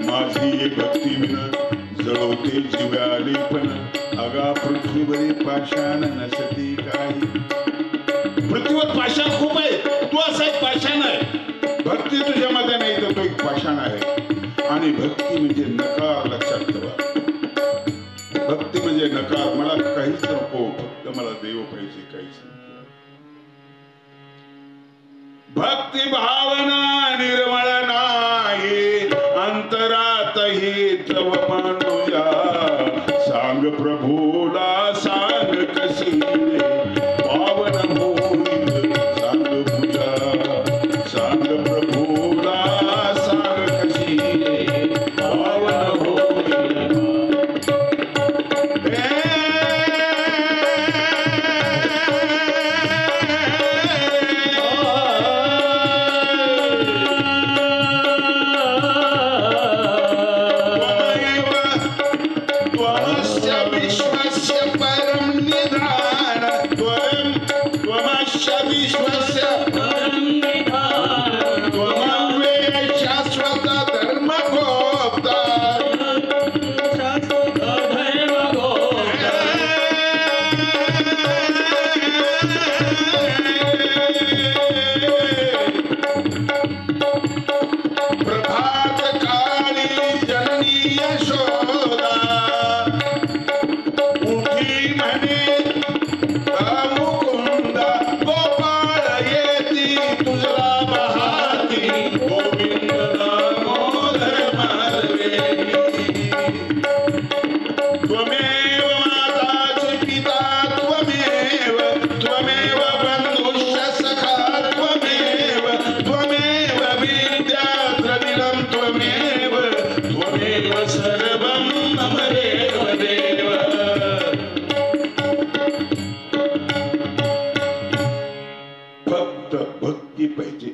माझी भक्ती विन जळवते जीव्याली पण, अगा पृथ्वीवरी पाषाण नसती काही. पृथ्वीवर पाषाण खूप आहे, तू असा एक पाषाण आहे. भक्ती तुझ्यामध्ये नाही तर तो एक पाषाण आहे. आणि भक्ती म्हणजे नकार, लक्षात ठेवा. भक्ती म्हणजे नकार. मला काहीच नको, फक्त मला देव पाहिजे, काहीच नको. भक्ती भावना निर्मळ नाही, अंतरातही तव मानुया. सांग प्रभूला सांग कशी पावन होईल सांग पूजा. सांग प्रभूला सांग कशी पावन होईल.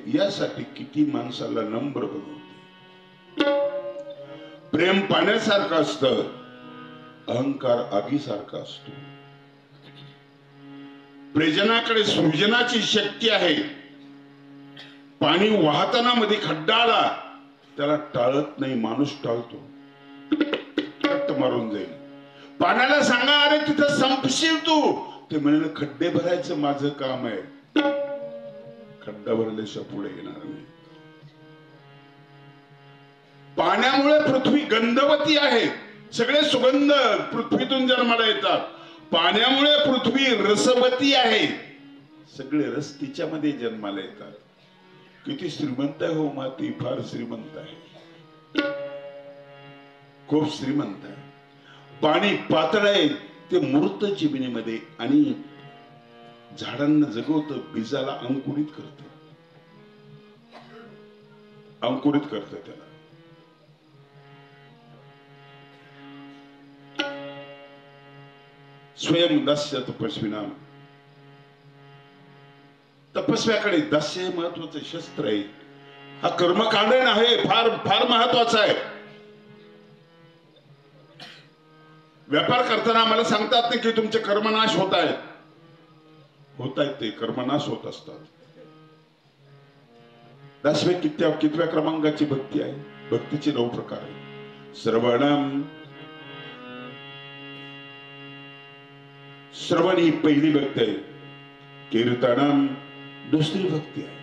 यासाठी किती माणसाला नम्र बनवते. प्रेम पाण्यासारखं असतं, अहंकार आगीसारखा असतो. प्रेजनाकडे सृजनाची शक्ती आहे. पाणी वाहताना मध्ये खड्डा आला त्याला टाळत नाही, माणूस टाळतो, कट मारून जाईल. पाण्याला सांगा अरे तिथं संपशील तू, ते म्हणेल खड्डे भरायचं माझं काम आहे, खड्डा भरल्याशिवाय पुढे येणार नाही. पाण्यामुळे पृथ्वी गंधवती आहे. सगळे सुगंध पृथ्वीतून जन्माला येतात. पाण्यामुळे पृथ्वी रसवती आहे. सगळे रस तिच्यामध्ये जन्माला येतात. किती श्रीमंत आहे हो माती, फार श्रीमंत आहे, खूप श्रीमंत आहे. पाणी पातळ आहे, ते मूर्त जमिनीमध्ये आणि झाडांना जगवतं, बीजाला अंकुरित करत, अंकुरित करत त्याला. स्वयं दास्य तपस्विना. तपस्व्याकडे दास्य हे महत्वाचं शस्त्र आहे. हा कर्मकांडन आहे, फार फार महत्वाचा आहे. व्यापार करताना आम्हाला सांगतात नाही की तुमचे कर्मनाश होत आहेत. ते कर्मनाश होत असतात. दासवे कितव्या क्रमांकाची भक्ती आहे? भक्तीचे 9 प्रकार आहेत. श्रवणम, श्रवण ही पहिली भक्ती आहे. कीर्तनम दुसरी भक्ती आहे.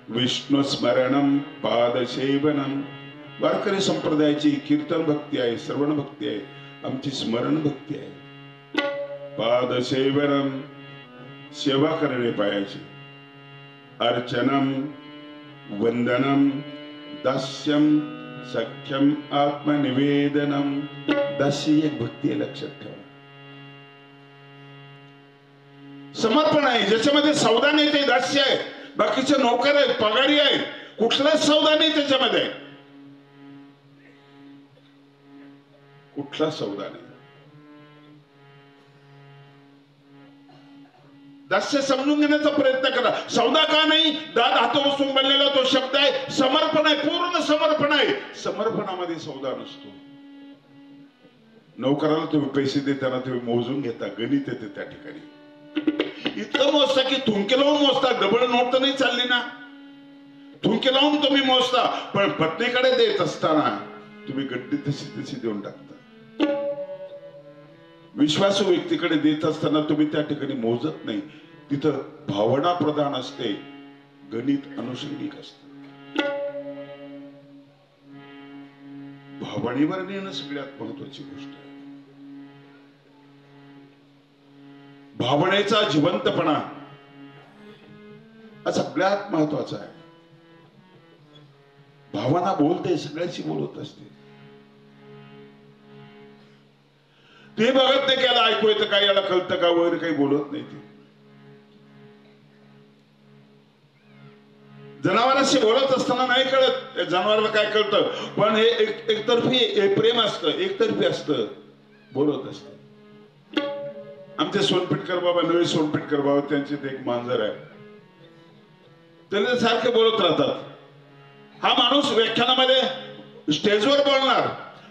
विष्णू स्मरणम पादसेवनम. वारकरी संप्रदायाची कीर्तन भक्ती आहे, श्रवण भक्ती आहे, आमची स्मरण भक्ती आहे. पादसेवनम सेवा करणे पायाची. अर्चनम वंदनम दास्यम सख्यम आत्मनिवेदनम. दास्य एक भक्ती आहे, लक्षात ठेवा. समर्पण आहे, ज्याच्यामध्ये सौदा नाही ते दास्य आहे. बाकीचे नोकर आहेत, पगारी आहेत, कुठलाच सौदा नाही त्याच्यामध्ये, कुठला सौदा नाही. दास्य समजून घेण्याचा प्रयत्न करा. सौदा का नाही? दाद हात बसून बनलेला तो शब्द आहे. समर्पण आहे, पूर्ण समर्पण आहे. समर्पणामध्ये सौदा नसतो. नोकराला तुम्ही पैसे देताना तुम्ही मोजून घेता, गणित येते त्या ठिकाणी. इतकं मोजता की थुंके लावून मोजता. डबल नोट तर नाही चालली ना, थुंके लावून तुम्ही मोजता. पण पत्नीकडे देत असताना तुम्ही गड्डी तशी तशी देऊन टाकता. विश्वासू व्यक्तीकडे देत असताना तुम्ही त्या ठिकाणी मोजत नाही. तिथं भावना प्रधान असते, गणित अनुषंगिक असते. भावनेवर नेणं सगळ्यात महत्वाची गोष्ट आहे. भावनेचा जिवंतपणा हा सगळ्यात महत्वाचा आहे. भावना बोलते, सगळ्याशी बोलत असते. ते बघत नाही की याला ऐकू येतं का, याला कळतं का वगैरे, काही बोलत नाही. ते जनावरांशी बोलत असताना नाही कळत जनावराला काय कळतं, पण हे एकतर्फी प्रेम असतं, एकतर्फी असतं, बोलत असतं. आमचे सोनपेटकर बाबा, नवे सोनपेटकर बाबा, त्यांचे एक मांजर आहे, त्याने सारखे बोलत राहतात. हा माणूस व्याख्यानामध्ये स्टेजवर बोलणार,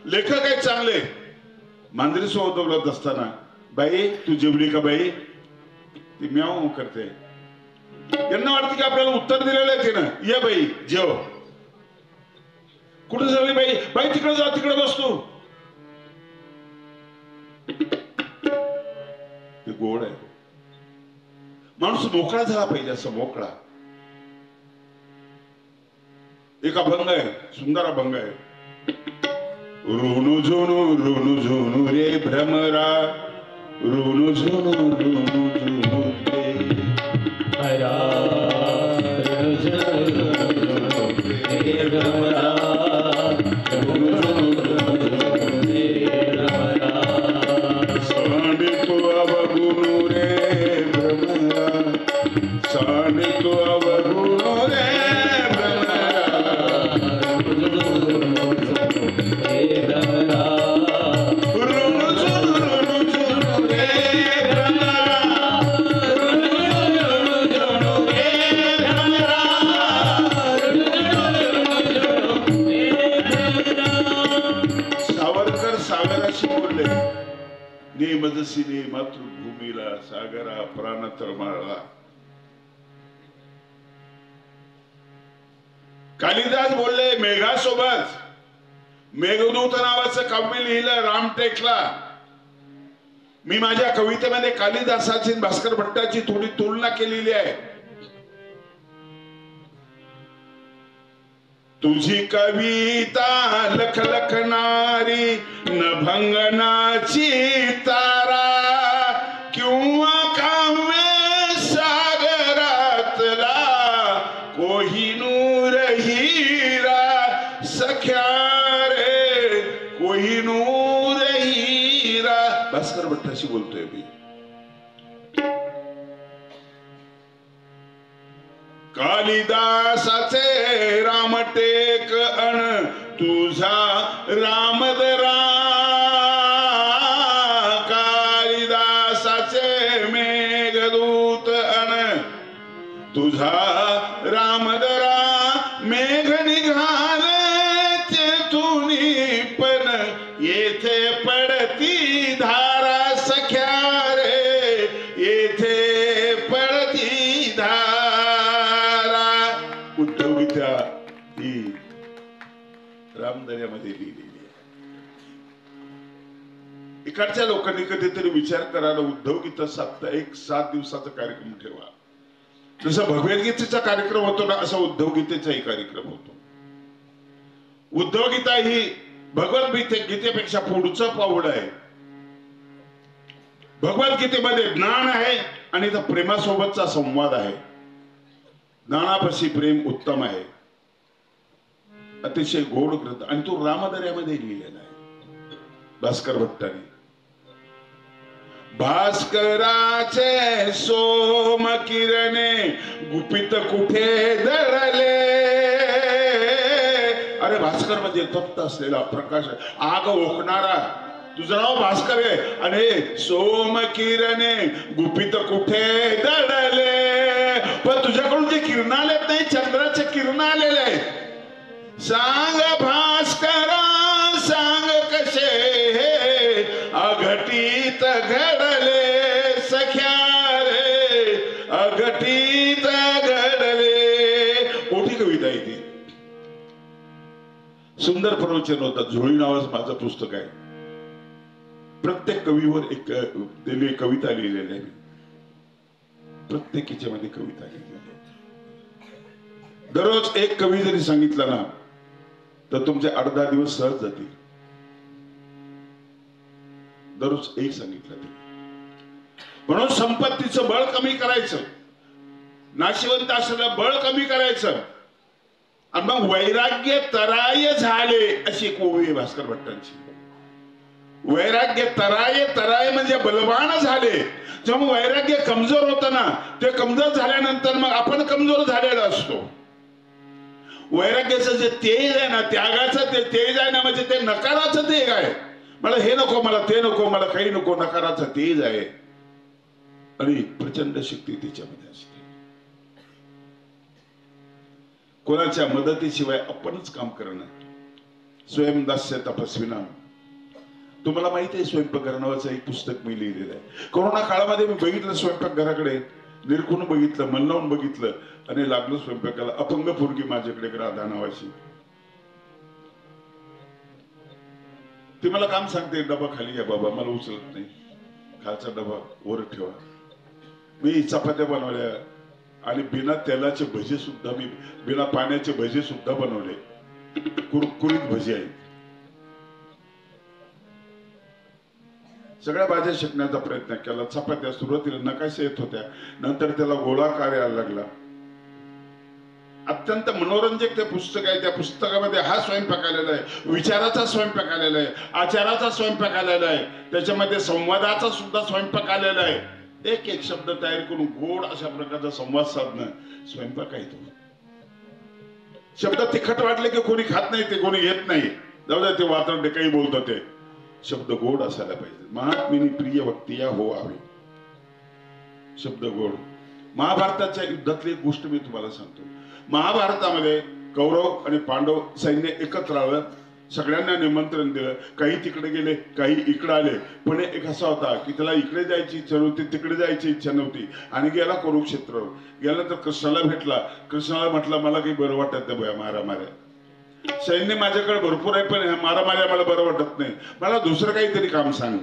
लेखक आहेत चांगले, मांजरी सोबत बोलत असताना, बाई तू जेवली का बाई, ती म्याव करते. यांना वाटतं की आपल्याला उत्तर दिलेलं आहे तिनं, ये बाई जेव. कुठे चालली बाई, बाई तिकडे जा, तिकडे बसतो. ते गोड आहे. माणूस मोकळा झाला पाहिजे, असं मोकळा. एक अभंग आहे, सुंदर अभंग आहे. रोनू झोनू रे भ्रमरा, रोनू झोनू रे हरा साने तो अवगुणु रे भ्रमरा, साने तो अवगुणु रे नेमदसिने मातृभूमीला सागरा प्राण तरमाळला. कालिदास बोलले मेघासोबत. मेघदूत नावाचं काव्य लिहिलं रामटेकला. मी माझ्या कवितेमध्ये कालिदासाची भास्कर भट्टाची थोडी तुलना केलेली आहे. तुझी कविता लखलखणारी नभंगनाची तारा, किंवा काव्य सागरातला कोहिनूर हिरा, सख्या रे कोहिनूर हिरा. भास्कर भट्टाशी बोलतोय मी. कालिदासाचे रामटेक अण तुझा रामदरा, कालिदासाचे मेघदूत अण तुझा रामदरा. मेघ निघाल तेथून पण येथे पडती धारा, सख्या रे येथे पडती धारा. उद्धव गीता ही रामदर्यामध्ये लिहिलेली आहे. इकडच्या लोकांनी कधीतरी विचार करायला उद्धव गीता 7 दिवसाचा कार्यक्रम ठेवा. जसा भगवद्गीतेचा कार्यक्रम होतो ना, असा उद्धव गीतेचाही कार्यक्रम होतो. उद्धव गीता ही भगवद्गीतेपेक्षा पुढचं पाऊल आहे. भगवद्गीतेमध्ये ज्ञान आहे आणि इथं प्रेमासोबतचा संवाद आहे. ज्ञानापाशी प्रेम उत्तम आहे. अतिशय गोड ग्रंथ, आणि तो रामदर्यामध्ये लिहिलेला आहे भास्कर भट्टाने. भास्कराचे सोम किरणे गुपित कुठे दळले. अरे भास्कर म्हणजे तप्त असलेला प्रकाश, आग ओकणारा. तुझं नाव भास्कर आहे आणि सोम किरणे गुपित कुठे दळले. पण तुझ्याकडून जे किरण आलेत नाही, चंद्राचे किरण आलेले आहेत. सांग भास्करा सांग कसे हे अघटित घडले, सख्या रे अघटित घडले. मोठी कविता आहे ती. सुंदर प्रवचन होता. झोळी नावाचं माझं पुस्तक आहे. प्रत्येक कवीवर एक कविता लिहिलेली आहे. प्रत्येकीच्या मध्ये कविता लिहिलेली आहे. दररोज एक कवी जरी सांगितला ना, तर तुमचे 8-10 दिवस सहज जातील. दररोज एक सांगितलं ते. म्हणून संपत्तीचं बळ कमी करायचं, नाशिवंत असलेलं बळ कमी करायचं, आणि मग वैराग्य तराय झाले अशी एक ओवी आहे भास्कर भट्टांची. वैराग्य तराय, तराय म्हणजे बलवान झाले. जेव्हा वैराग्य कमजोर होतं ना, ते कमजोर झाल्यानंतर मग आपण कमजोर झालेला असतो. वैराग्याचं जे तेज आहे ना, त्यागाचं ते तेज आहे ना, म्हणजे ते नकाराचं तेज आहे. मला हे नको, मला ते नको, मला काही नको, नकाराचं तेज आहे. आणि प्रचंड शक्ती त्याच्यामध्ये असते. कोणाच्या मदतीशिवाय आपणच काम करणं. स्वयंदास्य तपस्विना. तुम्हाला माहिती आहे स्वयंपाकघर नावाचं एक पुस्तक मी लिहिलेलं आहे. कोरोना काळामध्ये मी बघितलं, स्वयंपाकघराकडे निरखून बघितलं, मन लावून बघितलं आणि लागलो स्वयंपाकाला. अपंग पोरगी माझ्याकडे राधा नावाची, ती मला काम सांगते, डबा खाली घ्या बाबा, मला उचलत नाही, खालचा डबा वर ठेवा. मी चपात्या बनवल्या आणि बिना तेलाचे भजे सुद्धा, मी बिना पाण्याचे भजे सुद्धा बनवले, कुरकुरीत भजे आहेत. सगळ्या भाज्या शिकण्याचा प्रयत्न केला. चपात्या सुरुवातीला नकाशा येत होत्या, नंतर त्याला गोळाकार यायला लागला. अत्यंत मनोरंजक ते पुस्तक आहे. त्या पुस्तकामध्ये हा स्वयंपाक आलेला आहे, विचाराचा स्वयंपाक आलेला आहे, आचाराचा स्वयंपाक आलेला आहे, त्याच्यामध्ये संवादाचा सुद्धा स्वयंपाक आलेला आहे. एक एक शब्द तयार करून गोड अशा प्रकारचा संवाद साधणं स्वयंपाक आहे. तो शब्द तिखट वाटले की कोणी खात नाही, ते कोणी घेत नाही, जाऊ द्या, ते वात्रटे काही बोलतात. ते शब्द गोड असायला पाहिजे. महात्मिनी प्रिय वक्ती या हो आवे, शब्द गोड. महाभारताच्या युद्धातली एक गोष्ट मी तुम्हाला सांगतो. महाभारतामध्ये कौरव आणि पांडव सैन्य एकत्र आलं, सगळ्यांना निमंत्रण दिलं. काही तिकडे गेले, काही इकडे आले. पण एक असा होता की त्याला इकडे जायची इच्छा नव्हती, तिकडे जायची इच्छा नव्हती, आणि गेला कुरुक्षेत्रावर. गेल्यानंतर कृष्णाला भेटला. कृष्णाला म्हटलं, मला काही बरं वाटत नाही मारा माऱ्या, सैन्य माझ्याकडे भरपूर आहे, पण मारा माऱ्या मला बरं वाटत नाही, मला दुसरं काहीतरी काम सांग.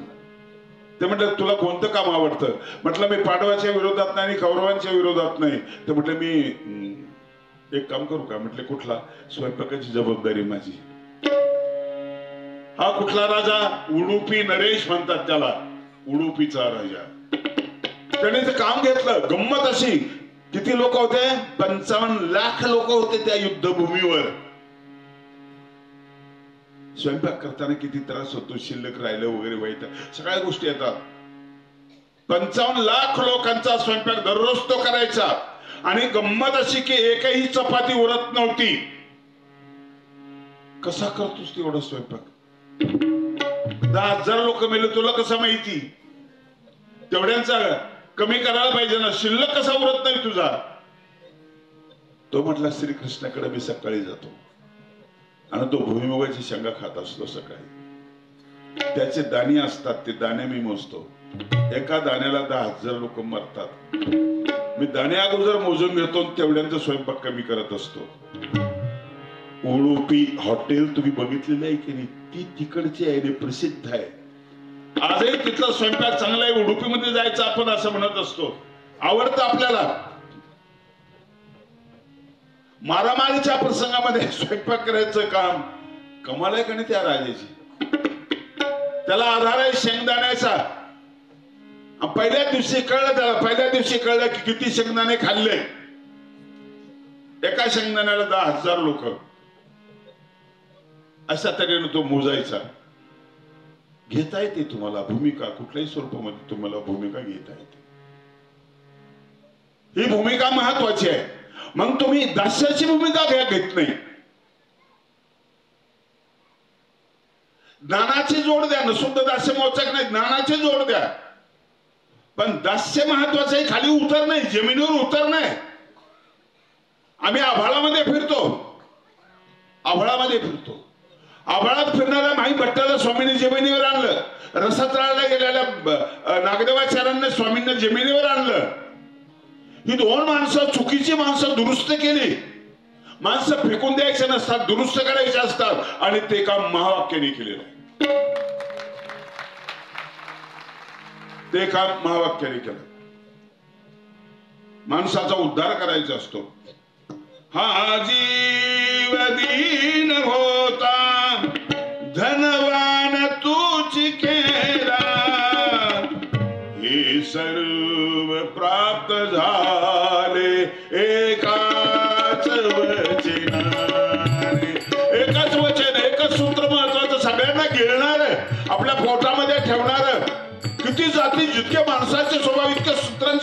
ते म्हटलं, तुला कोणतं काम आवडतं? म्हटलं, मी पांडवाच्या विरोधात नाही आणि कौरवांच्या विरोधात नाही. तर म्हटलं, मी एक काम करू का? म्हटले, कुठला? स्वयंपाकाची जबाबदारी माझी. हा कुठला राजा? उडुपी नरेश म्हणतात त्याला, उडुपीचा राजा. त्याने ते काम घेतलं. गंमत अशी, किती लोक होते? 55 लाख लोक होते त्या युद्धभूमीवर. स्वयंपाक करताना किती त्रास होतो, शिल्लक राहिलं वगैरे वाईट सगळ्या गोष्टी येतात. 55 लाख लोकांचा स्वयंपाक दररोज तो करायचा. आणि गंमत अशी की एकही चपाती उरत नव्हती. कसा करतोस तेवढा स्वयंपाक? 10,000 लोक मेले, तुला कसं माहिती? तेवढ्यांचा कमी करायला पाहिजे ना, शिल्लक कसा उरत नाही तुझा? तो म्हटला, श्रीकृष्णाकडे मी सकाळी जातो आणि तो भुईमुगाची शेंगा खात असतो सकाळी. त्याचे दाणे असतात, ते दाणे मी मोजतो. एका दाण्याला 10,000 लोक मरतात. मी दाणे अगोदर मोजून घेतो, तेवढ्यांचा स्वयंपाक कमी करत असतो. उडुपी हॉटेल तुम्ही बघितलेलं आहे की नाही? ती तिकडची आहे, प्रसिद्ध आहे. आजही तिथला स्वयंपाक चांगला आहे. उडुपीमध्ये जायचं आपण असं म्हणत असतो, आवडतं आपल्याला. मारामारीच्या प्रसंगामध्ये स्वयंपाक करायचं काम कमाल आहे का नाही त्या राजाची? त्याला आधार आहे शेंगदाण्याचा. पहिल्या दिवशी कळलं त्याला, पहिल्या दिवशी कळलं की किती शेंगदाणे खाल्ले. एका शेंगदाण्याला 10,000 लोक. अशा तऱ्हेने तो मोजायचा. घेता येते तुम्हाला भूमिका, कुठल्याही स्वरूपामध्ये तुम्हाला भूमिका घेता येते. ही भूमिका महत्वाची आहे. मग तुम्ही दास्याची भूमिका घेत नाही. ज्ञानाची जोड द्या. शुद्ध दास्य मोचक नाही, ज्ञानाची जोड द्या. पण दास्य महत्वाचं आहे, खाली उतर नाही, जमिनीवर उतर नाही. आम्ही आभाळामध्ये फिरतो, आभाळामध्ये फिरतो. आभाळात फिरणाऱ्या माई भट्टाला स्वामींनी जमिनीवर आणलं. रसातळाला गेलेल्या नागदेवाचार्यांना स्वामींना जमिनीवर आणलं. ही 2 माणसं, चुकीची माणसं दुरुस्त केली. माणसं फेकून द्यायचे नसतात, दुरुस्त करायचे असतात. आणि ते काम महावाक्याने केलेलं आहे. ते काम महावाक्याने केलं. माणसाचा उद्धार करायचा असतो. हा जीव दीन होता, धनवान तूच केला.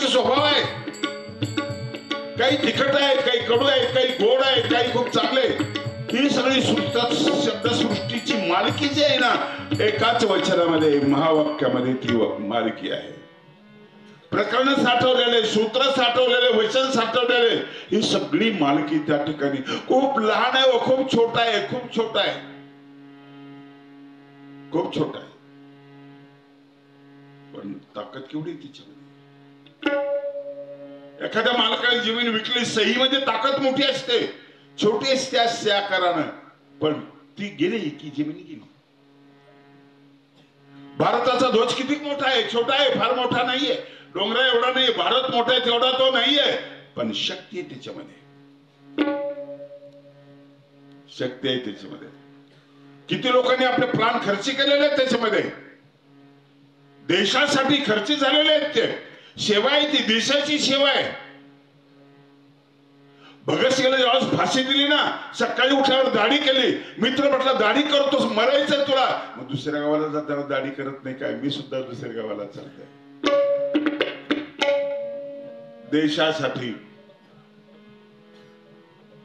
माणसाचे स्वभाव आहे. काही तिखट आहेत, काही कडू आहेत, काही गोड आहेत, काही खूप चांगले. ही सगळी शब्दसृष्टीची मालकी जी आहे ना, एकाच वचनामध्ये महावाक्यामध्ये ती मालकी आहे. प्रकरण साठवलेले, सूत्र साठवलेले, वचन साठवलेले, ही सगळी मालकी त्या ठिकाणी खूप लहान आहे व खूप छोटा आहे, खूप छोटा आहे, खूप छोटा आहे. पण ताकद केवढी तिच्यामध्ये. एखाद्या मालकाने जमीन विकली, सही मध्ये ताकद मोठी असते, छोटी असते त्या आकारानं, पण ती गेली की जमीन गेली. भारताचा ध्वज किती मोठा आहे, छोटा आहे, फार मोठा नाहीये, डोंगरा एवढा नाही, भारत मोठा आहे तेवढा तो नाहीये, पण शक्ती आहे त्याच्यामध्ये, शक्ती आहे त्याच्यामध्ये. किती लोकांनी आपले प्राण खर्च केलेले आहेत त्याच्यामध्ये, देशासाठी खर्च झालेले आहेत. ते सेवा आहे, ती देशाची सेवा आहे. भगतसिंगला जेव्हा फाशी दिली ना, सकाळी उठल्यावर दाढी केली. मित्र म्हटला दाढी करतोस, मरायचं तुला. मग दुसऱ्या गावाला जाताना दाढी करत नाही काय, मी सुद्धा दुसऱ्या गावाला चालतोय देशासाठी.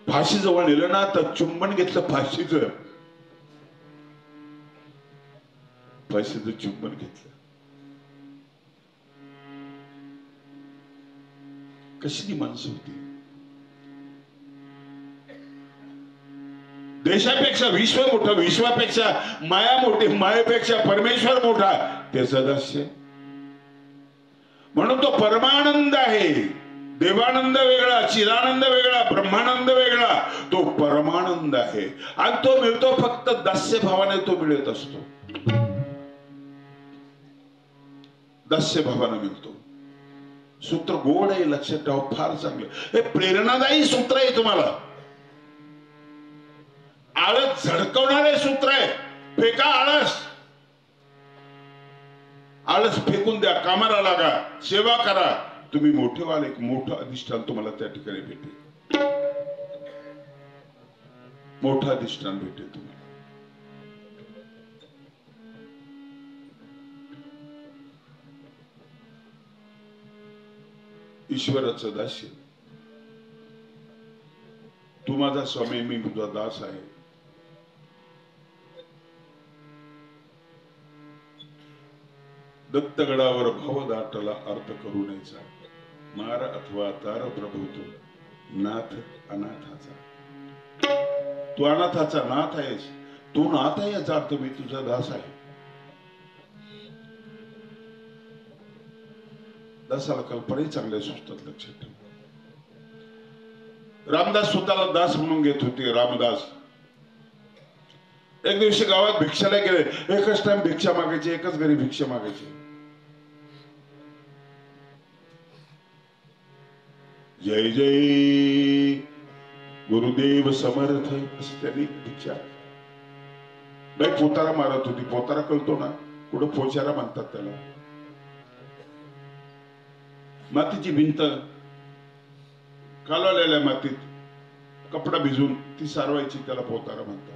फाशी जवळ नेलं ना तर चुंबन घेतलं, फाशीचं चुंबन घेतलं. कशी ती माणसं होती. देशापेक्षा विश्व मोठं, विश्वापेक्षा माया मोठी, मायेपेक्षा परमेश्वर मोठा, ते सदस्य. म्हणून तो परमानंद आहे. देवानंद वेगळा, चिदानंद वेगळा, ब्रह्मानंद वेगळा, तो परमानंद आहे. आणि तो मिळतो फक्त दास्य भावाने, तो मिळत असतो, दास्य भावाने मिळतो. सूत्र गोड आहे, लक्षात ठेवा, फार चांगलं. हे प्रेरणादायी सूत्र आहे तुम्हाला. आळस झडकवणारे सूत्र आहे. फेका आळस, आळस फेकून द्या, कामाला लागा, सेवा करा, तुम्ही मोठे व्हाल. एक मोठं अधिष्ठान तुम्हाला त्या ठिकाणी भेटेल, मोठं अधिष्ठान भेटेल तुम्हाला. ईश्वराचं दास्य. तू माझा स्वामी, मी तुझा दास आहे. दत्तगडावर भव दाटला अर्थ करू नयेचा, मार अथवा तार प्रभू तू नाथ अनाथाचा. तू अनाथाचा नाथ आहेस, तू नाथ आहे याचा अर्थ मी तुझा दास आहे. दासाला कल्पनाही चांगल्या सुचतात, लक्षात ठेव. रामदास स्वतःला दास म्हणून घेत होते. रामदास एक दिवशी गावात भिक्षाला गेले. एकच टाइम भिक्षा मागायची, एकच घरी भिक्षा मागायची. जय जय गुरुदेव समर्थ असं त्यांनी भिक्षा. बाई पोतारा मारत होती. पोतारा कळतो ना, कुठं पोचारा म्हणतात त्याला. मातीची भिंत, कालवलेल्या मातीत कपडा भिजून ती सारवायची, त्याला पोतारा म्हणतात.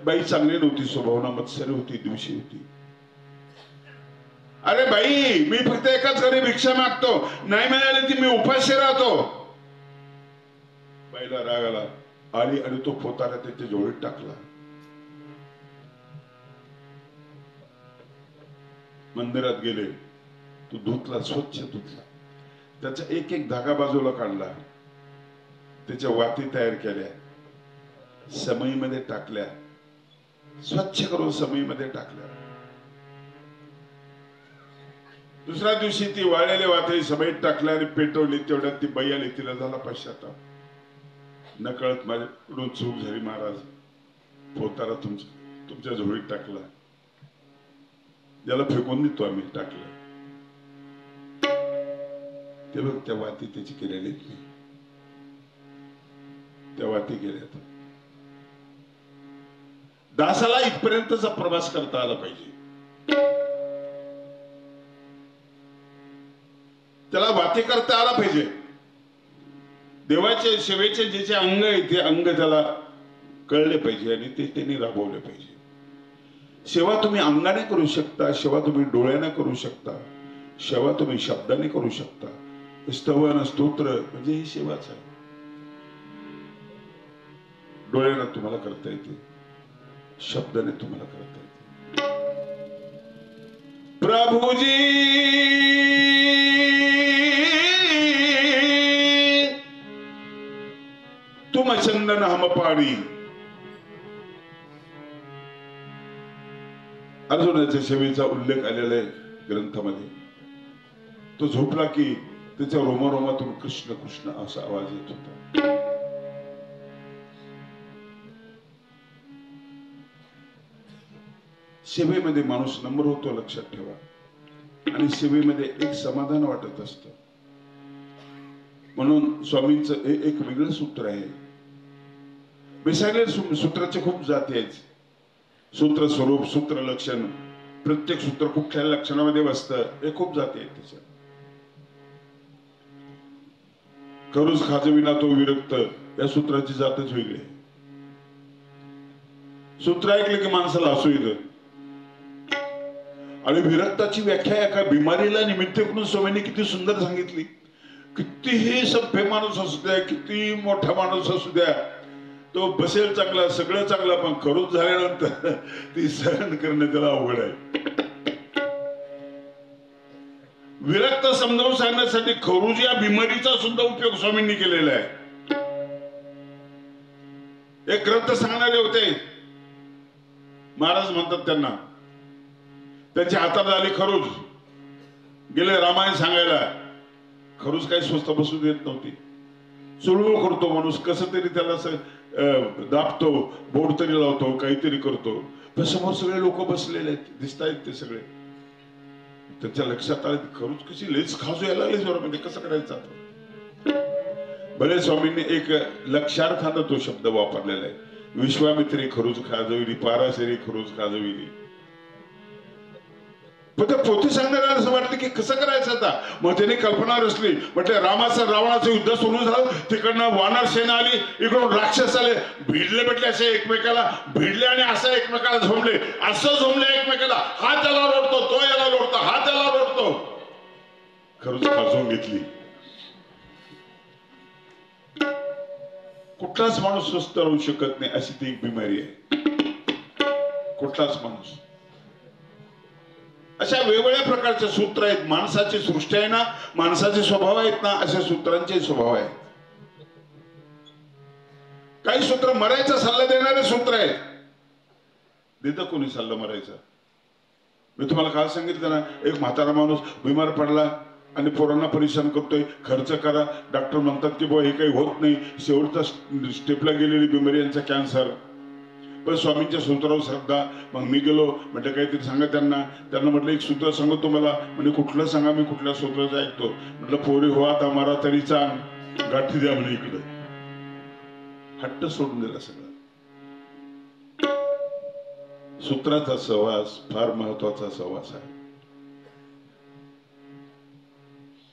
बाई चांगली नव्हती, स्वभावना मत्सरी होती, दिवशी होती. अरे बाई, मी फक्त एकाच घरी भिक्षा मागतो, नाही मिळाली ती मी उपाशी राहतो. बाईला राग आला, आली आणि तो पोतारा त्याच्या जोडीत टाकला. मंदिरात गेले, तो धुतला, स्वच्छ धुतला. त्याचा एक एक धागा बाजूला काढला, त्याच्या वाती तयार केल्या, समईमध्ये टाकल्या, स्वच्छ करून समईमध्ये टाकल्या. दुसऱ्या दिवशी ती वाळलेली वाती समईत टाकल्या आणि पेटवली. तेवढ्यात ती बाई आली, तिला झाला पश्चाताप. नकळत माझ्याकडून चूक झाली महाराज, पोतारा तुमच्या झोळीत टाकला, ज्याला फेकून देतो आम्ही, टाकलं. ते बघ, त्या वाती त्याची केलेली, त्या वाती गेल्या. दासाला इथपर्यंतचा प्रवास करता आला पाहिजे. त्याला वाती करता आला पाहिजे. देवाच्या सेवेचे जे जे अंग आहे ते अंग त्याला कळले पाहिजे आणि ते त्यांनी राबवले पाहिजे. सेवा तुम्ही अंगाने करू शकता, सेवा तुम्ही डोळ्याने करू शकता, सेवा तुम्ही शब्दाने करू शकता. स्तवन स्तोत्र म्हणजे ही सेवाच आहे. डोळ्याने तुम्हाला करता येते, शब्दाने तुम्हाला करता येते. प्रभुजी तुम चंदन हम पाणी. अर्जुनाच्या सेवेचा उल्लेख आलेला आहे ग्रंथामध्ये. तो झोपला की त्याच्या रोमारोमातून कृष्ण कृष्ण असा आवाज येत होता. सेवेमध्ये माणूस नम्र होतो, लक्षात ठेवा. आणि सेवेमध्ये एक समाधान वाटत असतं. म्हणून स्वामींचं हे एक वेगळं सूत्र आहे. बेसागले सूत्राचे खूप जाती आहेत. सूत्र स्वरूप, सूत्र लक्षण, प्रत्येक सूत्र कुठल्या लक्षणामध्ये बसतं हे खूप जाती आहेत. त्याच्या करूच खाजविना तो विरक्त या सूत्राची जातच वेगळी आहे. सूत्र ऐकले की माणसाला हसू येतं. आणि विरक्ताची व्याख्या एका बिमारीला निमित्त करून स्वामींनी किती सुंदर सांगितली. कितीही सभ्य माणूस असू द्या, किती मोठा माणूस असू द्या, तो बसेल चांगला, सगळं चांगलं, पण खरूच झाल्यानंतर ती सहन करणं त्याला अवघड आहे. विरक्त समजावून सांगण्यासाठी खरूज या बिमारीचा सुद्धा उपयोग स्वामींनी केलेला आहे. एक ग्रंथ सांगणारे होते महाराज, म्हणतात त्यांना, त्यांच्या हातात आली खरूज, गेले रामायण सांगायला. खरूज काही स्वस्त बसू देत नव्हती. चुळबुळ करतो माणूस, कसं तरी त्याला दाबतो, बोर्ड तरी लावतो, काहीतरी करतो. पण समोर सगळे लोक बसलेले आहेत, दिसत आहेत ते सगळे. त्यांच्या लक्षात आले खरूज कशी लेच खाजू यायला लागली जोरामध्ये, कसं करायचं. भले स्वामींनी एक लक्षार्थानं तो शब्द वापरलेला आहे. विश्वामित्री खरूज खाजविली, पाराशरी खरूज खाजविली. पण त्या पोथी सांगणाऱ्याला असं वाटतं की कसं करायचं आता. मग त्यांनी कल्पना रचली. म्हटलं रामाचं रावणाचं युद्ध सुरू झालं, तिकडनं वानर सेना आली, इकडून राक्षस आले, भिडले भेटले असे एकमेकाला, भिडले आणि असं एकमेकाला झोंबले, असं झोंबले एकमेकाला. हा त्याला लोटतो, तो याला लोटतो, हा त्याला लोटतो. खरंच खाजवून घेतली. कुठलाच माणूस स्वस्थ राहू शकत नाही, अशी ती एक बिमारी आहे. कुठलाच माणूस. अशा वेगवेगळ्या प्रकारचे सूत्र आहेत. माणसाची सृष्टी आहे ना, माणसाचे स्वभाव आहेत ना, अशा सूत्रांचे स्वभाव आहेत. काही सूत्र मरायचा सल्ला देणारे सूत्र आहेत. देतं कोणी सल्ला मरायचा? मी तुम्हाला काल सांगितलं ना, एक म्हातारा माणूस बिमार पडला आणि पोरांना परेशान करतोय, खर्च करा. डॉक्टर म्हणतात की बुवा हे काही होत नाही, शेवटचा स्टेपला गेलेली बिमारी, यांचा कॅन्सर. पण स्वामींच्या सूत्रावर श्रद्धा. मग मी गेलो, म्हटलं काहीतरी सांगा त्यांना. त्यांना म्हटलं एक सूत्र सांगतो तुम्हाला. म्हणजे कुठलं सांगा, मी कुठल्या सूत्राचं ऐकतो. म्हटलं पोरी हो आता मारा तरी चांग, गाठी द्या म्हणे इकडं. हट्ट सोडून दिला सगळं. सूत्राचा सहवास फार महत्वाचा सहवास आहे.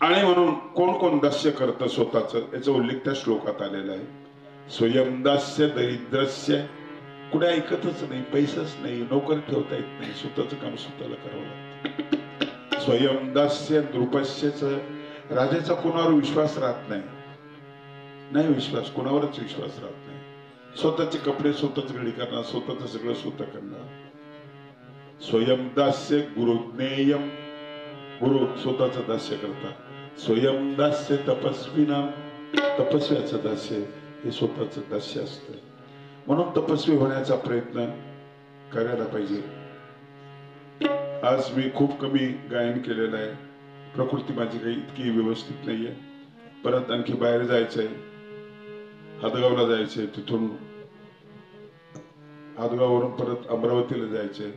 आणि म्हणून कोण कोण दास्य करतं स्वतःच, याचा उल्लेख त्या श्लोकात आलेला आहे. स्वयंदास्य दरिद्रस्य. कुठे ऐकतच नाही, पैसाच नाही, नोकर ठेवता येत नाही, स्वतःच काम स्वतःला करावं लागतं. स्वयंदास्य नृपस्यच. राजाचा कोणावर विश्वास राहत नाही. नाही विश्वास, कोणावरच विश्वास राहत नाही. स्वतःचे कपडे स्वतःच घडी करणार, स्वतःच सगळं स्वतः करणार. स्वयंदास्य गुरुज्ञेयम. गुरु स्वतःच दास्य करतात. स्वयंदास्य तपस्विना. तपस्व्याचं दास्य हे स्वतःच दास्य असतं. म्हणून तपस्वी होण्याचा प्रयत्न करायला पाहिजे. आज मी खूप कमी गायन केलेलं आहे. प्रकृती माझी काही इतकी व्यवस्थित नाहीये. परत आणखी बाहेर जायचंय, हादगावला जायचंय, तिथून हादगाववरून परत अमरावतीला जायचंय.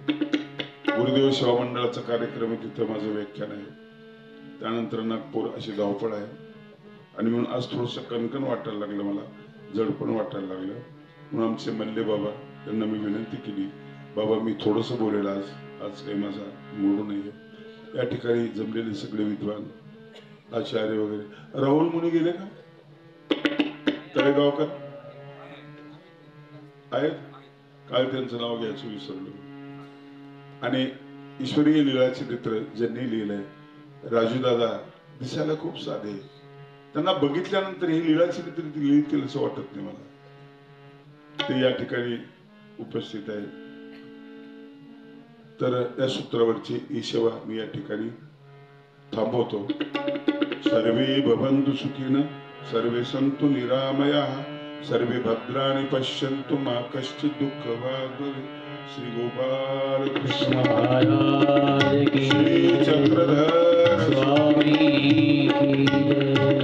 गुरुदेव सेवा मंडळाचा कार्यक्रम आहे, तिथं माझं व्याख्यान आहे. त्यानंतर नागपूर, अशी धावपळ आहे. आणि म्हणून आज थोडंसं कणकण वाटायला लागलं, मला जड पण वाटायला लागलं. म्हणून आमचे मल्ले बाबा, त्यांना मी विनंती केली, बाबा मी थोडस बोलेल आज, आज काही माझा मूड नाहीये. या ठिकाणी जमलेले सगळे विद्वान, आचार्य वगैरे. राहुल मुनी गेले का? तळेगावकर आहेत? काल त्यांचं नाव घ्यायचं विसरलो. आणि ईश्वरीय लीला चरित्र ज्यांनी लिहिलंय राजूदादा दिसायला खूप साधे, त्यांना बघितल्यानंतर ही लीला चरित्र लिहितील असं वाटत नाही मला. ते या ठिकाणी उपस्थित आहे. तर या सूत्रावरची ही सेवा मी या ठिकाणी थांबवतो. सर्वे भवन्तु सुखिनः, सर्वे सन्तु निरामयाः, सर्वे भद्राणि पश्यन्तु मा कश्चित् दुःखभाग् भवेत्. श्री गोपाल कृष्ण महाराज की श्री चक्रधर स्वामी की जय.